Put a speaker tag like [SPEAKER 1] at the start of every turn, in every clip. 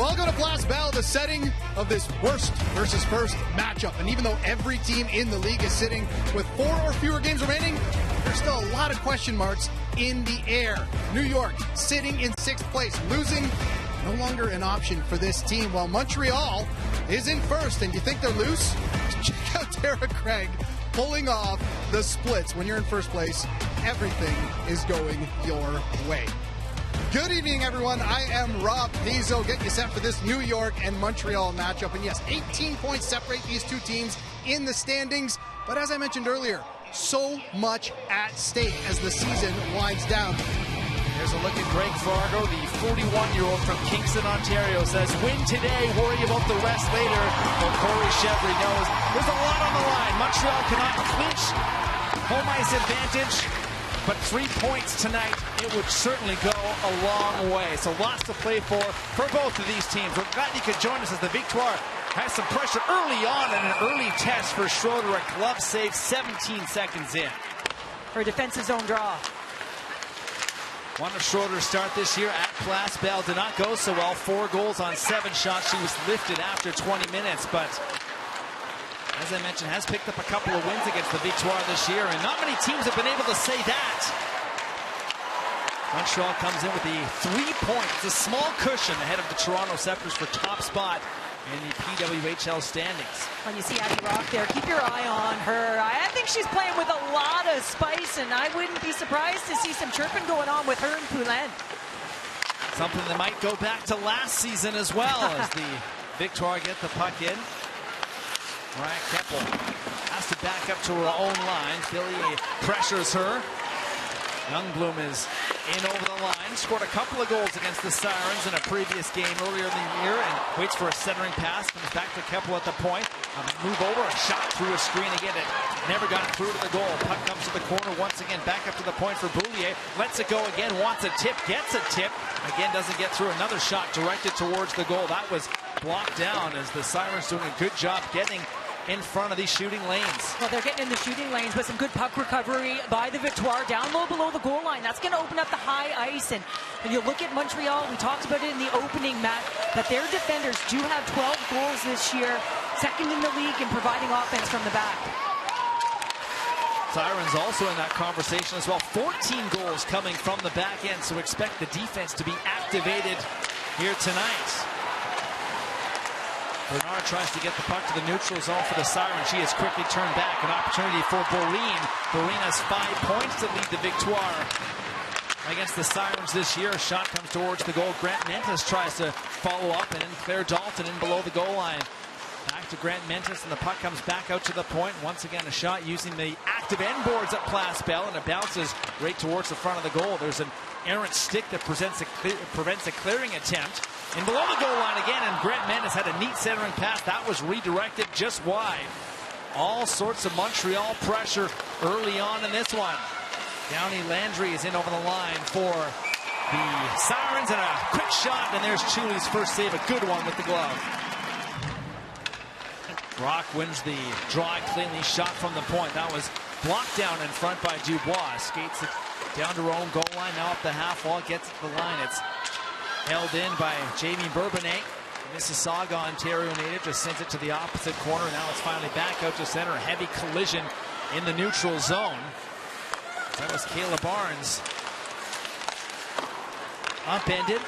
[SPEAKER 1] Welcome to Place Bell, the setting of this worst versus first matchup. And even though every team in the league is sitting with 4 or fewer games remaining, there's still a lot of question marks in the air. New York sitting in 6th place, losing no longer an option for this team, while Montreal is in 1st. And you think they're loose? Check out Tara Craig pulling off the splits. When you're in 1st place, everything is going your way. Good evening, everyone. I am Rob Pizzo, getting you set for this New York and Montreal matchup. And yes, 18 points separate these two teams in the standings. But as I mentioned earlier, so much at stake as the season winds down.
[SPEAKER 2] Here's a look at Greg Fargo, the 41-year-old from Kingston, Ontario, says, win today, worry about the rest later. But Corey Chevry knows there's a lot on the line. Montreal cannot clinch home ice advantage. But 3 points tonight, it would certainly go a long way. So lots to play for both of these teams. We're glad you could join us as the Victoire has some pressure early on in an early test for Schroeder. A glove save 17 seconds in.
[SPEAKER 3] For a defensive zone draw.
[SPEAKER 2] One of Schroeder's start this year at Place Bell did not go so well. 4 goals on 7 shots. She was lifted after 20 minutes, but as I mentioned, has picked up a couple of wins against the Victoire this year, and not many teams have been able to say that. Montreal comes in with the 3 points, a small cushion ahead of the Toronto Scepters for top spot in the PWHL standings.
[SPEAKER 3] When you see Abby Rock there, keep your eye on her. I think she's playing with a lot of spice, and I wouldn't be surprised to see some chirping going on with her and Poulin.
[SPEAKER 2] Something that might go back to last season as well as the Victoire get the puck in. Mariah Keppel has to back up to her own line. Philly pressures her. Youngbloom is in over the line. Scored a couple of goals against the Sirens in a previous game earlier in the year and waits for a centering pass. Comes back to Keppel at the point. Move over, a shot through a screen again. It never got through to the goal. Puck comes to the corner once again. Back up to the point for Boulier. Lets it go again. Wants a tip. Gets a tip. Again, doesn't get through. Another shot directed towards the goal. That was blocked down as the Sirens doing a good job getting in front of these shooting lanes.
[SPEAKER 3] Well, they're getting in the shooting lanes with some good puck recovery by the Victoire down low below the goal line. That's going to open up the high ice. And when you look at Montreal, we talked about it in the opening, Matt, that their defenders do have 12 goals this year, second in the league in providing offense from the back.
[SPEAKER 2] Sirens also in that conversation as well. 14 goals coming from the back end, so expect the defense to be activated here tonight. Bernard tries to get the puck to the neutral zone for the Sirens. She has quickly turned back. An opportunity for Boreen. Boreen has 5 points to lead the Victoire against the Sirens this year. A shot comes towards the goal. Grant Mentis tries to follow up, and then Claire Dalton in below the goal line. Back to Grant Mentis, and the puck comes back out to the point. Once again, a shot using the active end boards at Place Bell, and it bounces right towards the front of the goal. There's an errant stick that prevents a clearing attempt. And below the goal line again, and Grant Mendes had a neat centering pass. That was redirected just wide. All sorts of Montreal pressure early on in this one. Downey Landry is in over the line for the Sirens, and a quick shot, and there's Chuli's first save, a good one with the glove. Brock wins the draw cleanly, shot from the point. That was blocked down in front by Dubois. Skates it down to her own goal line, now up the half wall, gets it to the line. It's held in by Jamie Bourbonnais. Mississauga, Ontario native, just sends it to the opposite corner. Now it's finally back out to center. A heavy collision in the neutral zone. That was Kayla Barnes. Upended.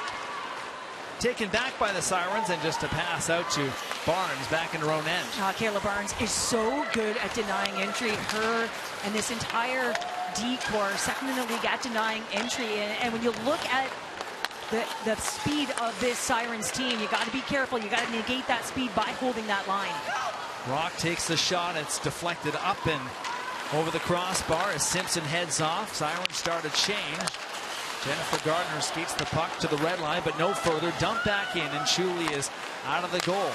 [SPEAKER 2] Taken back by the Sirens, and just a pass out to Barnes back in her own end.
[SPEAKER 3] Kayla Barnes is so good at denying entry. Her and this entire D-Corps, second in the league at denying entry. And when you look at the speed of this Sirens team, you got to be careful. You got to negate that speed by holding that line.
[SPEAKER 2] Rock takes the shot. It's deflected up and over the crossbar as Simpson heads off. Sirens start a change. Jennifer Gardner skates the puck to the red line, but no further. Dump back in, and Chuli is out of the goal.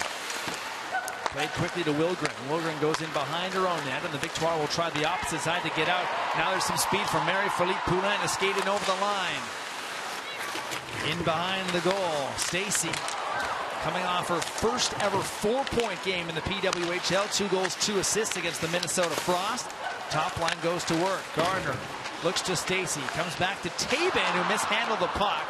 [SPEAKER 2] Played quickly to Wilgren. Wilgren goes in behind her own net, and the Victoire will try the opposite side to get out. Now there's some speed from Marie-Philippe Poulin to skate in over the line. In behind the goal, Stacy coming off her first ever 4-point game in the PWHL. 2 goals, 2 assists against the Minnesota Frost. Top line goes to work. Gardner looks to Stacy, comes back to Taban, who mishandled the puck.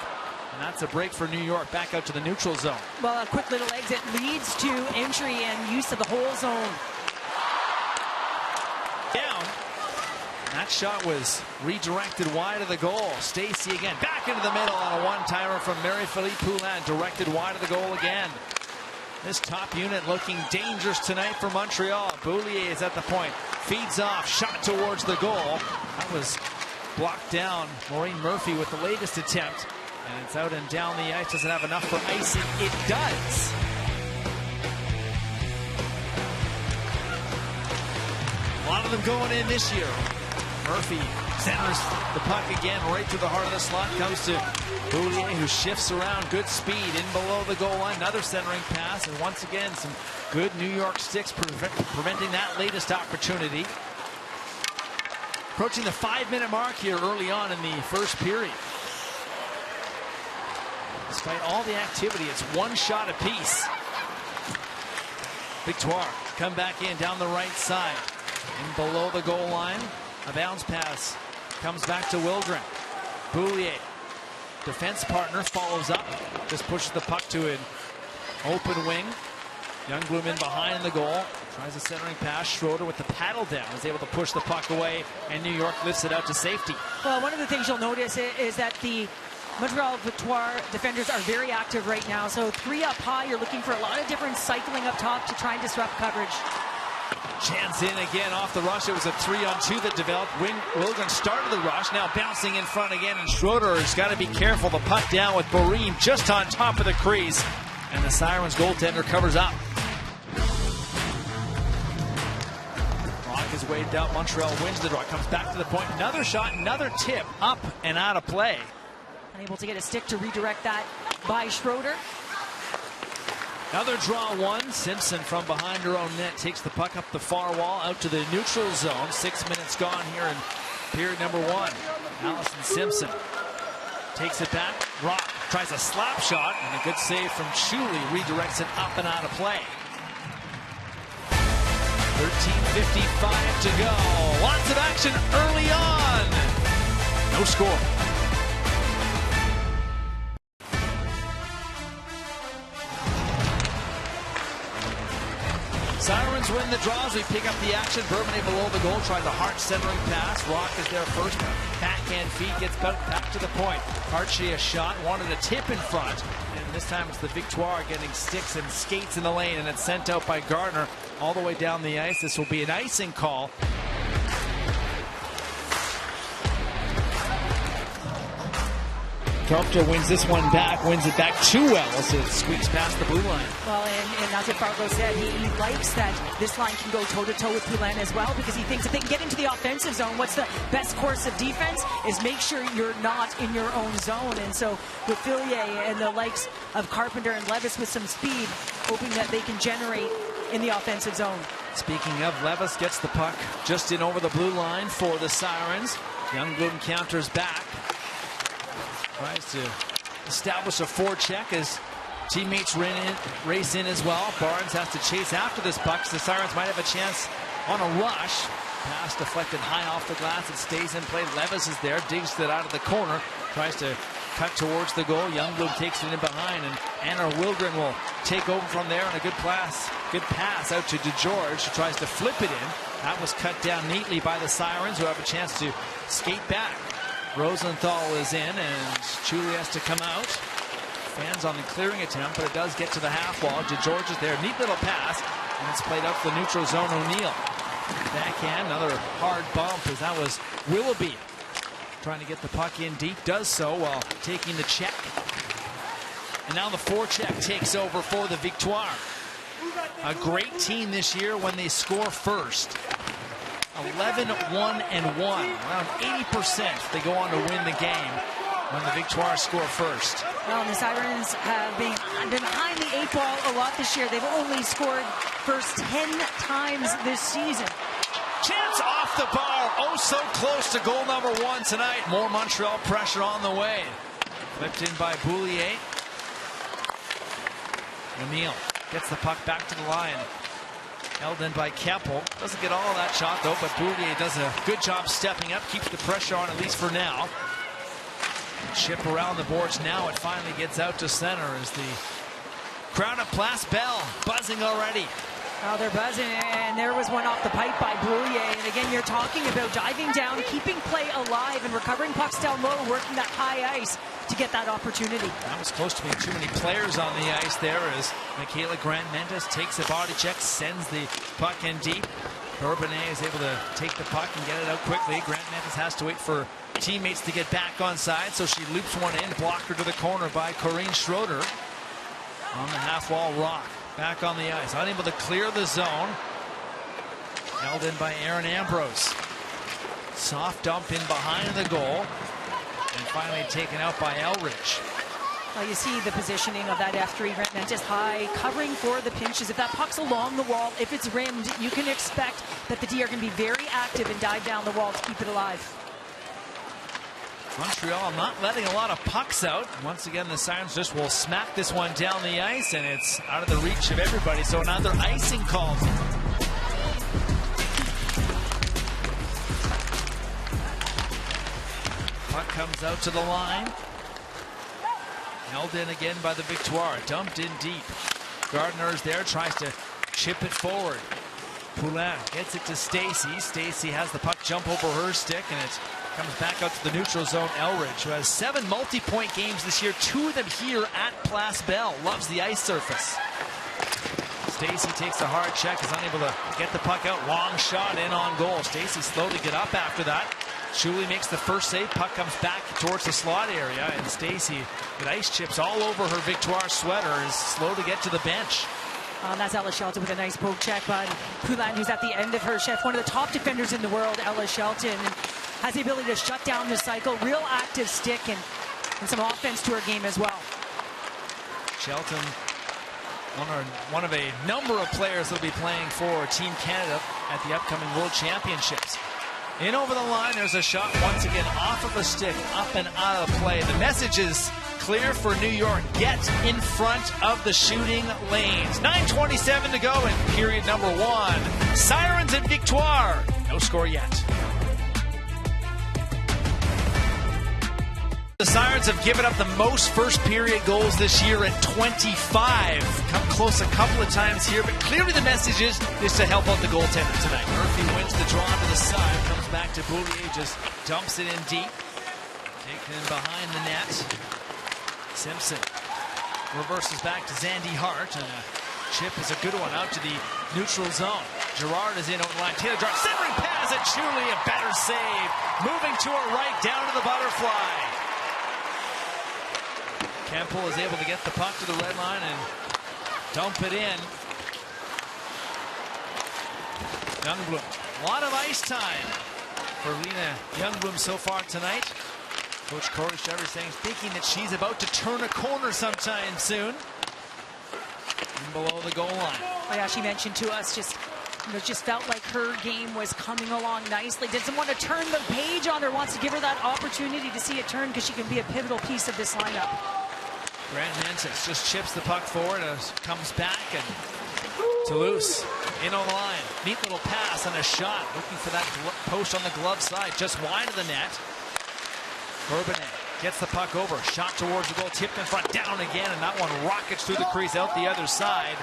[SPEAKER 2] And that's a break for New York, back out to the neutral zone.
[SPEAKER 3] Well, a quick little exit leads to entry and use of the whole zone.
[SPEAKER 2] Down. That shot was redirected wide of the goal. Stacey again, back into the middle on a one-timer from Marie-Philippe Poulin, directed wide of the goal again. This top unit looking dangerous tonight for Montreal. Boulier is at the point, feeds off, shot towards the goal. That was blocked down. Maureen Murphy with the latest attempt. And it's out and down the ice. Doesn't have enough for icing. It does. A lot of them going in this year. Murphy centers the puck again right to the heart of the slot. Comes to Boulier, who shifts around. Good speed in below the goal line. Another centering pass. And once again, some good New York sticks preventing that latest opportunity. Approaching the 5-minute mark here early on in the first period. Despite all the activity, it's one shot apiece. Victoire come back in down the right side. In below the goal line. A bounce pass comes back to Wildren. Boulier, defense partner, follows up. Just pushes the puck to an open wing. Youngbloom in behind the goal. Tries a centering pass. Schroeder with the paddle down is able to push the puck away, and New York lifts it out to safety.
[SPEAKER 3] Well, one of the things you'll notice is that the Montreal Victoire defenders are very active right now. So 3 up high, you're looking for a lot of different cycling up top to try and disrupt coverage.
[SPEAKER 2] Chance in again off the rush. It was a 3-on-2 that developed. Wilgren started the rush, now bouncing in front again, and Schroeder has got to be careful. The puck down with Boreen just on top of the crease, and the Sirens goaltender covers up. Rock is waved out. Montreal wins the draw. Comes back to the point. Another shot, another tip, up and out of play.
[SPEAKER 3] Unable to get a stick to redirect that by Schroeder.
[SPEAKER 2] Another draw one. Simpson from behind her own net takes the puck up the far wall out to the neutral zone. 6 minutes gone here in period number 1. Allison Simpson takes it back. Rock tries a slap shot, and a good save from Chuli redirects it up and out of play. 13:55 to go. Lots of action early on. No score. Sirens win the draws. We pick up the action. Bourbonnais below the goal. Tries a hard centering pass. Rock is there first. Backhand feed gets back to the point. Archie a shot. Wanted a tip in front. And this time it's the Victoire getting sticks and skates in the lane. And it's sent out by Gardner all the way down the ice. This will be an icing call. Carpenter wins this one back, wins it back too well as it squeaks past the blue line.
[SPEAKER 3] Well, and as Fargo said, he likes that this line can go toe-to-toe with Poulin as well, because he thinks if they can get into the offensive zone, what's the best course of defense is make sure you're not in your own zone. And so with Fillier and the likes of Carpenter and Levis with some speed, hoping that they can generate in the offensive zone.
[SPEAKER 2] Speaking of, Levis gets the puck just in over the blue line for the Sirens. Youngbloom counters back. Tries to establish a forecheck as teammates race in as well. Barnes has to chase after this puck, so the Sirens might have a chance on a rush. Pass deflected high off the glass. It stays in play. Levis is there, digs it out of the corner, tries to cut towards the goal. Youngbloom takes it in behind, and Anna Wildren will take over from there, and a good pass out to DeGeorge, who tries to flip it in. That was cut down neatly by the Sirens, who have a chance to skate back. Rosenthal is in, and Chuli has to come out. Fans on the clearing attempt, but it does get to the half wall. DeGeorge is there. Neat little pass, and it's played out to the neutral zone. O'Neill. Backhand, another hard bump, as that was Willoughby trying to get the puck in deep. Does so while taking the check. And now the forecheck takes over for the Victoire. A great team this year when they score first. 11-1-1. Around 80% they go on to win the game when the Victoire score first.
[SPEAKER 3] Well, and the Sirens have been behind the 8 ball a lot this year. They've only scored first 10 times this season.
[SPEAKER 2] Chance off the bar. Oh, so close to goal number 1 tonight. More Montreal pressure on the way. Flipped in by Boulier. O'Neill gets the puck back to the line. Held in by Keppel. Doesn't get all of that shot, though, but Boulier does a good job stepping up. Keeps the pressure on, at least for now. Chip around the boards now. It finally gets out to center as the crowd at Place Belle buzzing already.
[SPEAKER 3] Oh, they're buzzing, and there was one off the pipe by Brouillet. And again, you're talking about diving down, keeping play alive, and recovering pucks down low, working that high ice to get that opportunity.
[SPEAKER 2] That was close to being too many players on the ice there as Michaela Grant-Mendes takes a body check, sends the puck in deep. Bourbonnais is able to take the puck and get it out quickly. Grant-Mendes has to wait for teammates to get back on side, so she loops one in, blocked her to the corner by Corinne Schroeder on the half-wall rock. Back on the ice, unable to clear the zone. Held in by Aaron Ambrose. Soft dump in behind the goal. And finally taken out by Elridge.
[SPEAKER 3] Well, you see the positioning of that F3 Grant-Mendes high, covering for the pinches. If that puck's along the wall, if it's rimmed, you can expect that the D are going to be very active and dive down the wall to keep it alive.
[SPEAKER 2] Montreal not letting a lot of pucks out. Once again, the Sirens just will smack this one down the ice, and it's out of the reach of everybody. So another icing call. Puck comes out to the line. Held in again by the Victoire. Dumped in deep. Gardner is there, tries to chip it forward. Poulin gets it to Stacy. Stacy has the puck jump over her stick, and it comes back out to the neutral zone. Elridge, who has 7 multi-point games this year, 2 of them here at Place Belle. Loves the ice surface. Stacy takes a hard check, is unable to get the puck out. Long shot in on goal. Stacy slow to get up after that. Shuley makes the first save. Puck comes back towards the slot area, and Stacy, with ice chips all over her Victoire sweater, is slow to get to the bench.
[SPEAKER 3] That's Ella Shelton with a nice poke check, but Poulin, who's at the end of her shift, one of the top defenders in the world, Ella Shelton, has the ability to shut down the cycle. Real active stick and some offense to her game as well.
[SPEAKER 2] Shelton, one of a number of players that will be playing for Team Canada at the upcoming World Championships. In over the line, there's a shot once again off of a stick, up and out of play. The message is clear for New York. Get in front of the shooting lanes. 9:27 to go in period number 1. Sirens and Victoire. No score yet. The Sirens have given up the most first period goals this year at 25. Come close a couple of times here, but clearly the message is to help out the goaltender tonight. Murphy wins the draw to the side, comes back to Boulier, just dumps it in deep. Taken in behind the net. Simpson reverses back to Zandy Hart, and a chip is a good one out to the neutral zone. Gerard is in on the line. Taylor Gerard centering pass at Shuley, a better save. Moving to her right, down to the butterfly. Campbell is able to get the puck to the red line and dump it in. Youngblum, a lot of ice time for Lena Youngblum so far tonight. Coach Corey Shevers saying, thinking that she's about to turn a corner sometime soon. And below the goal line.
[SPEAKER 3] Oh yeah, she mentioned to us just felt like her game was coming along nicely. Doesn't want to turn the page on her, wants to give her that opportunity to see it turn because she can be a pivotal piece of this lineup.
[SPEAKER 2] Grant-Mendes just chips the puck forward and comes back, and Toulouse in on the line. Neat little pass and a shot. Looking for that post on the glove side, just wide of the net. Bourbonnais gets the puck over. Shot towards the goal, tipped in front, down again, and that one rockets through the crease out the other side.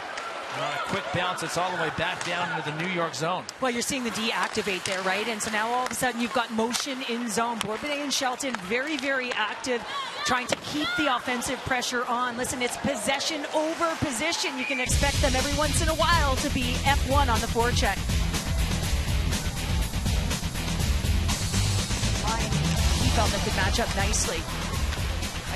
[SPEAKER 2] And on a quick bounce, it's all the way back down into the New York zone.
[SPEAKER 3] Well, you're seeing the D activate there, right? And so now all of a sudden you've got motion in zone. Bourbonnais and Shelton very, very active, trying to keep the offensive pressure on. Listen, it's possession over position. You can expect them every once in a while to be F1 on the forecheck. He felt that could match up nicely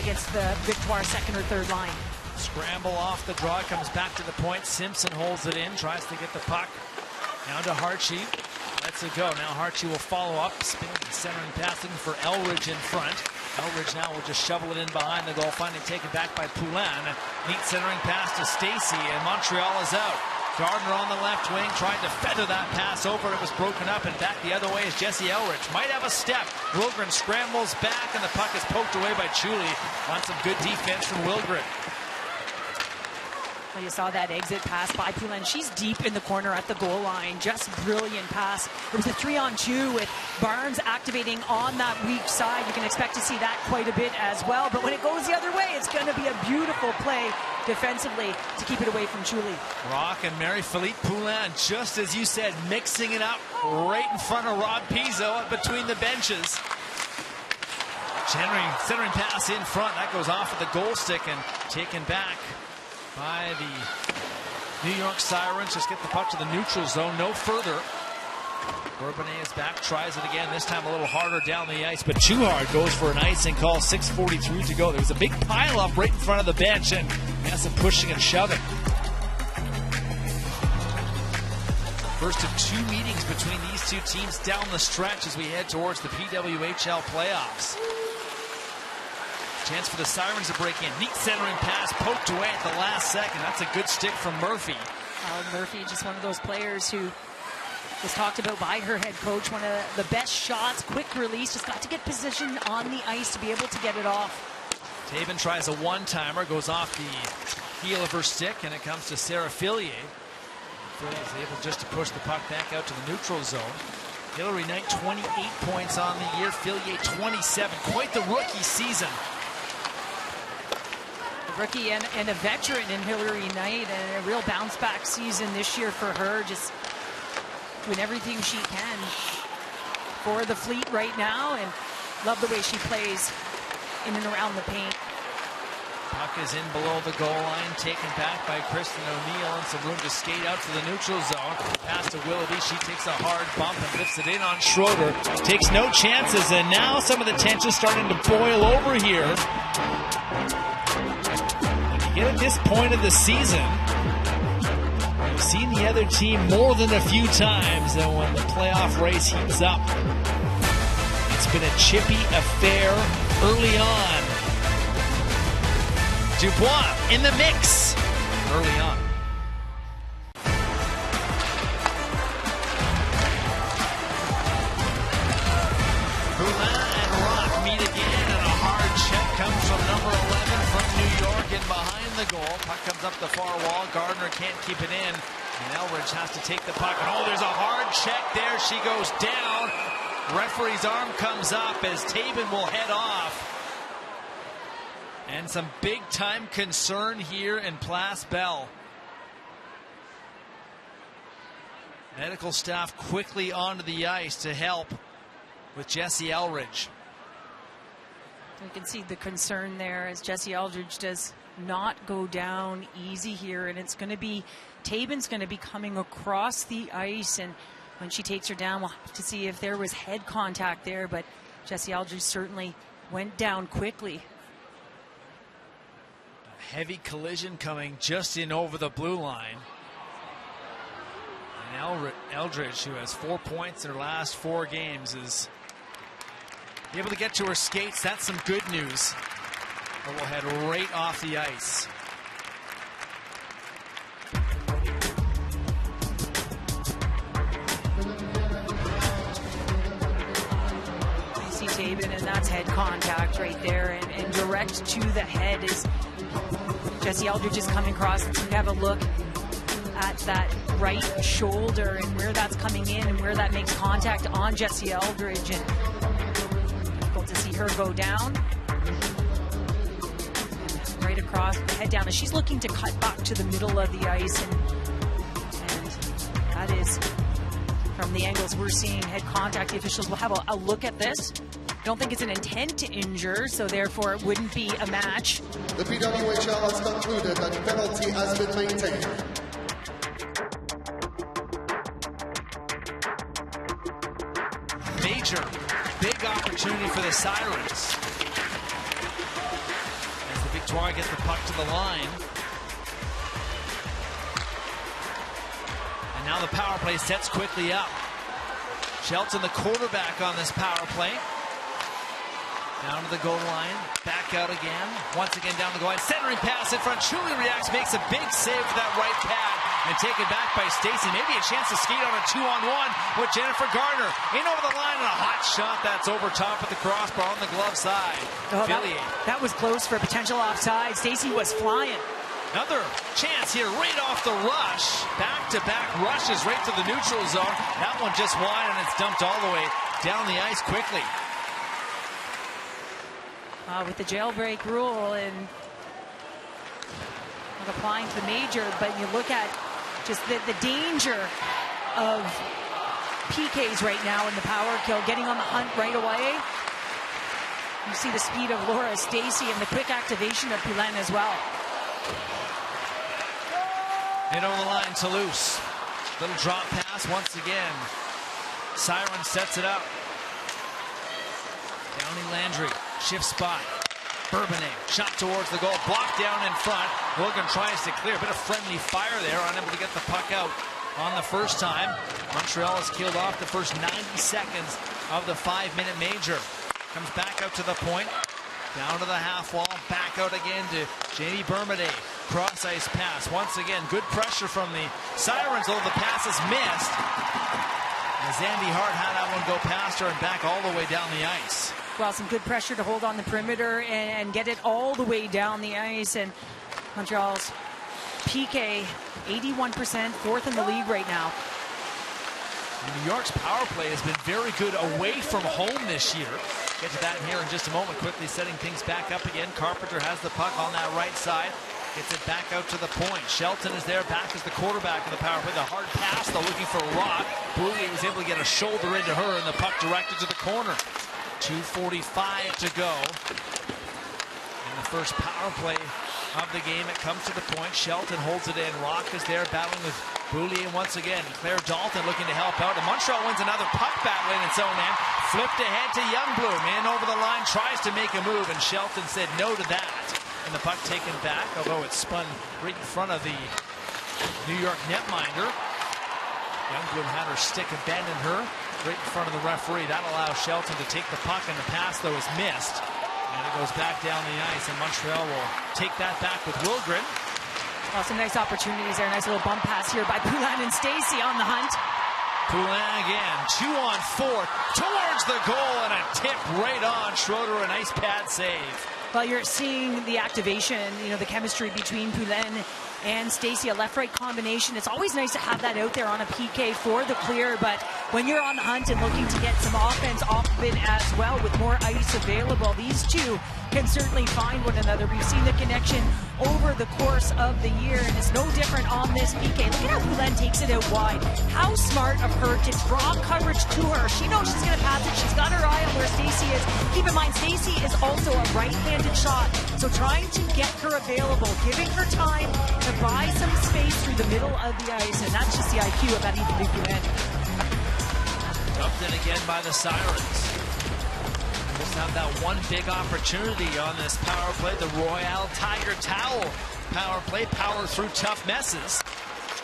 [SPEAKER 3] against the Victoire second or third line.
[SPEAKER 2] Scramble off the draw, comes back to the point. Simpson holds it in, tries to get the puck down to Hartshee. Lets it go. Now Hartshee will follow up, spinning, centering, passing for Elridge in front. Elridge now will just shovel it in behind the goal, finally taken back by Poulin. Neat centering pass to Stacy, and Montreal is out. Gardner on the left wing, trying to feather that pass over. It was broken up, and back the other way is Jesse Elridge. Might have a step. Wilgren scrambles back, and the puck is poked away by Chuli. On some good defense from Wilgren.
[SPEAKER 3] Well, you saw that exit pass by Poulin. She's deep in the corner at the goal line. Just brilliant pass. It was a 3-on-2 with Barnes activating on that weak side. You can expect to see that quite a bit as well. But when it goes the other way, it's going to be a beautiful play defensively to keep it away from Chuli.
[SPEAKER 2] Rock and Marie-Philippe Poulin, just as you said, mixing it up right in front of Rob Pizzo between the benches. Centering pass in front. That goes off of the goal stick and taken back by the New York Sirens. Just get the puck to the neutral zone, no further. Bourbonnais is back, tries it again, this time a little harder down the ice, but too hard, goes for an icing call, 6:43 to go. There was a big pile up right in front of the bench, and that's some pushing and shoving. First of two meetings between these two teams down the stretch as we head towards the PWHL playoffs. Chance for the Sirens to break in. Neat centering pass, poked away at the last second. That's a good stick from Murphy.
[SPEAKER 3] Murphy, just one of those players who was talked about by her head coach. One of the best shots, quick release. Just got to get position on the ice to be able to get it off.
[SPEAKER 2] Taven tries a one-timer, goes off the heel of her stick, and it comes to Sarah Fillier. Fillier is able just to push the puck back out to the neutral zone. Hillary Knight, 28 points on the year. Fillier, 27. Quite the rookie season.
[SPEAKER 3] Rookie and a veteran in Hillary Knight, and a real bounce back season this year for her, just doing everything she can for the Fleet right now, and love the way she plays in and around the paint.
[SPEAKER 2] Puck is in below the goal line, taken back by Kristen O'Neill, and some room to skate out to the neutral zone. Pass to Willoughby, she takes a hard bump and lifts it in on Schroeder. Takes no chances, and now some of the tension starting to boil over here. Get at this point of the season, we've seen the other team more than a few times, and when the playoff race heats up, it's been a chippy affair early on. Dubois in the mix early on. Poulin and Rock meet again, and a hard check comes from number 11 from New York in behind the goal. Puck comes up the far wall. Gardner can't keep it in, and Elridge has to take the puck. And there's a hard check there. She goes down. Referee's arm comes up as Taben will head off. And some big-time concern here in Place Belle. Medical staff quickly onto the ice to help with Jesse Elridge.
[SPEAKER 3] You can see the concern there as Jesse Eldridge does not go down easy here, and it's going to be Taben's going to be coming across the ice, and when she takes her down, we'll have to see if there was head contact there, but Jesse Eldridge certainly went down quickly.
[SPEAKER 2] A heavy collision coming just in over the blue line. And Eldridge, who has 4 points in her last 4 games, is able to get to her skates. That's some good news. But we'll head right off the ice.
[SPEAKER 3] You see Taben, and that's head contact right there, and direct to the head is Jesse Eldridge is coming across. Let's have a look at that right shoulder and where that's coming in and where that makes contact on Jesse Eldridge, and difficult to see her go down. Right across the head down as she's looking to cut back to the middle of the ice, and that is from the angles we're seeing head contact. The officials will have a look at this. I don't think it's an intent to injure, so therefore it wouldn't be a match.
[SPEAKER 4] The PWHL has concluded that the penalty has been maintained.
[SPEAKER 2] Major, big opportunity for the Sirens. As the Victoire gets the puck to the line. And now the power play sets quickly up. Shelton, the quarterback on this power play. Down to the goal line, back out again. Once again down the goal line, centering pass in front. Chuli reacts, makes a big save for that right pad, and taken back by Stacy. Maybe a chance to skate on a 2-on-1 with Jennifer Gardner. In over the line, and a hot shot that's over top of the crossbar on the glove side.
[SPEAKER 3] Oh, that was close for a potential offside. Stacy was flying.
[SPEAKER 2] Another chance here right off the rush. Back-to-back rushes right to the neutral zone. That one just wide, and it's dumped all the way down the ice quickly.
[SPEAKER 3] With the jailbreak rule and not applying to the major, but you look at just the danger of PKs right now in the power kill, getting on the hunt right away. You see the speed of Laura Stacey and the quick activation of Poulin as well.
[SPEAKER 2] In over the line, Toulouse. Little drop pass once again. Sirens sets it up. Downey Landry shifts spot. Bourbonnais shot towards the goal, blocked down in front. Logan tries to clear, a bit of friendly fire there, unable to get the puck out on the first time. Montreal has killed off the first 90 seconds of the 5-minute major. Comes back out to the point, down to the half wall, back out again to Jamie Bourbonnais. Cross ice pass once again. Good pressure from the Sirens, although the pass is missed. As Andy Hart had that one go past her and back all the way down the ice.
[SPEAKER 3] Well, some good pressure to hold on the perimeter and get it all the way down the ice. And Montreal's PK, 81%, fourth in the league right now.
[SPEAKER 2] New York's power play has been very good away from home this year. Get to that here in just a moment. Quickly setting things back up again. Carpenter has the puck on that right side. Gets it back out to the point. Shelton is there, back as the quarterback of the power play. The hard pass, though, looking for Rock. Boulay was able to get a shoulder into her, and the puck directed to the corner. 2:45 to go in the first power play of the game. It comes to the point. Shelton holds it in. Rock is there battling with Boulay once again. Claire Dalton looking to help out. And Montreal wins another puck battle in its own end. Flipped ahead to Youngbloom. In over the line, tries to make a move, and Shelton said no to that. And the puck taken back, although it spun right in front of the New York netminder. Youngbloom had her stick abandon her right in front of the referee. That allows Shelton to take the puck, and the pass, though, is missed. And it goes back down the ice, and Montreal will take that back with Wilgren.
[SPEAKER 3] Well, some nice opportunities there. Nice little bump pass here by Poulin and Stacey on the hunt.
[SPEAKER 2] Poulin again, 2-on-4 towards the goal, and a tip right on Schroeder, a nice pad save.
[SPEAKER 3] Well, you're seeing the activation, the chemistry between Poulin and Stacey, a left-right combination. It's always nice to have that out there on a PK for the clear, but when you're on the hunt and looking to get some offense off of it as well with more ice available, these two can certainly find one another. We've seen the connection over the course of the year, and it's no different on this PK. Look at how Poulin takes it out wide. How smart of her to draw coverage to her. She knows she's going to pass it. She's got her eye on where Stacey is. Keep in mind, Stacey is also a right-handed shot, so trying to get her available, giving her time to buy some space through the middle of the ice, and that's just the IQ of that Ethan Poulin.
[SPEAKER 2] Dumped in again by the Sirens. Just have that one big opportunity on this power play. The Royale Tiger Towel power play. Power through tough messes.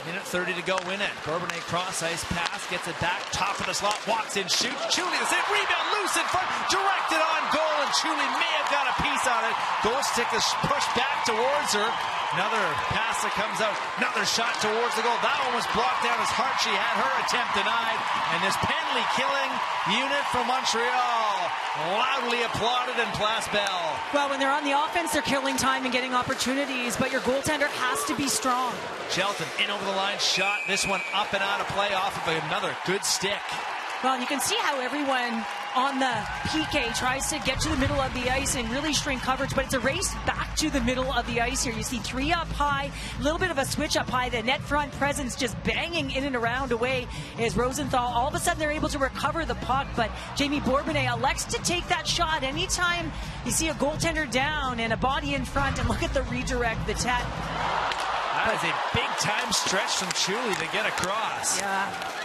[SPEAKER 2] Minute 30 to go in it. Bourbonnais cross ice pass. Gets it back. Top of the slot. Walks in. Shoots. Chuli is it. Rebound loose in front. Directed on goal. And Chuli may have got a piece on it. Goal stick is pushed back towards her. Another pass that comes out. Another shot towards the goal. That one was blocked down as hard. She had her attempt denied. And this penalty killing unit from Montreal loudly applauded in Place Belle.
[SPEAKER 3] Well, when they're on the offense, they're killing time and getting opportunities, but your goaltender has to be strong.
[SPEAKER 2] Shelton in over the line, shot. This one up and out of play off of another good stick.
[SPEAKER 3] Well, you can see how everyone on the PK tries to get to the middle of the ice and really shrink coverage, but it's a race back to the middle of the ice here. You see three up high, a little bit of a switch up high, the net front presence just banging in and around away is Rosenthal. All of a sudden they're able to recover the puck, but Jamie Bourbonnais elects to take that shot. Anytime you see a goaltender down and a body in front, and look at the redirect, the tap.
[SPEAKER 2] That is a big-time stretch from Chuli to get across.
[SPEAKER 3] Yeah.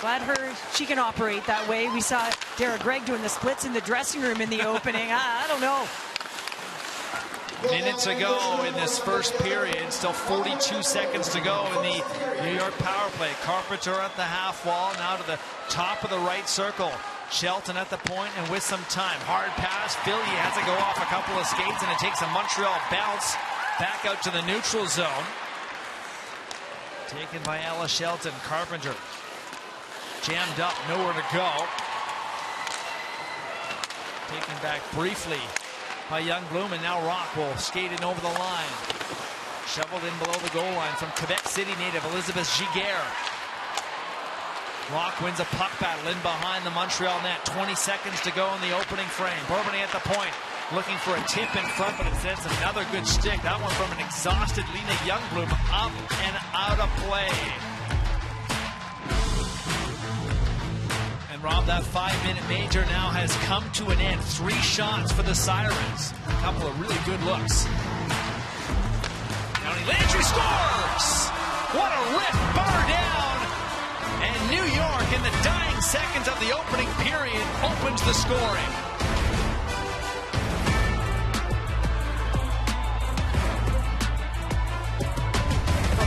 [SPEAKER 3] Glad she can operate that way. We saw Derek Gregg doing the splits in the dressing room in the opening. I don't know.
[SPEAKER 2] Minutes ago in this first period, still 42 seconds to go in the New York power play. Carpenter at the half wall, now to the top of the right circle. Shelton at the point and with some time. Hard pass. Philly has to go off a couple of skates, and it takes a Montreal bounce back out to the neutral zone. Taken by Ella Shelton. Carpenter jammed up, nowhere to go. Taken back briefly by Youngbloom, and now Rock will skate in over the line. Shoveled in below the goal line from Quebec City native Elizabeth Giguère. Locke wins a puck battle in behind the Montreal net. 20 seconds to go in the opening frame. Bourbonnais at the point, looking for a tip in front, but it sends another good stick. That one from an exhausted Lena Youngbloom, up and out of play. And Rob, that 5-minute major now has come to an end. 3 shots for the Sirens. A couple of really good looks. Downey Landry scores! What a rip, bar down! And New York, in the dying seconds of the opening period, opens the scoring.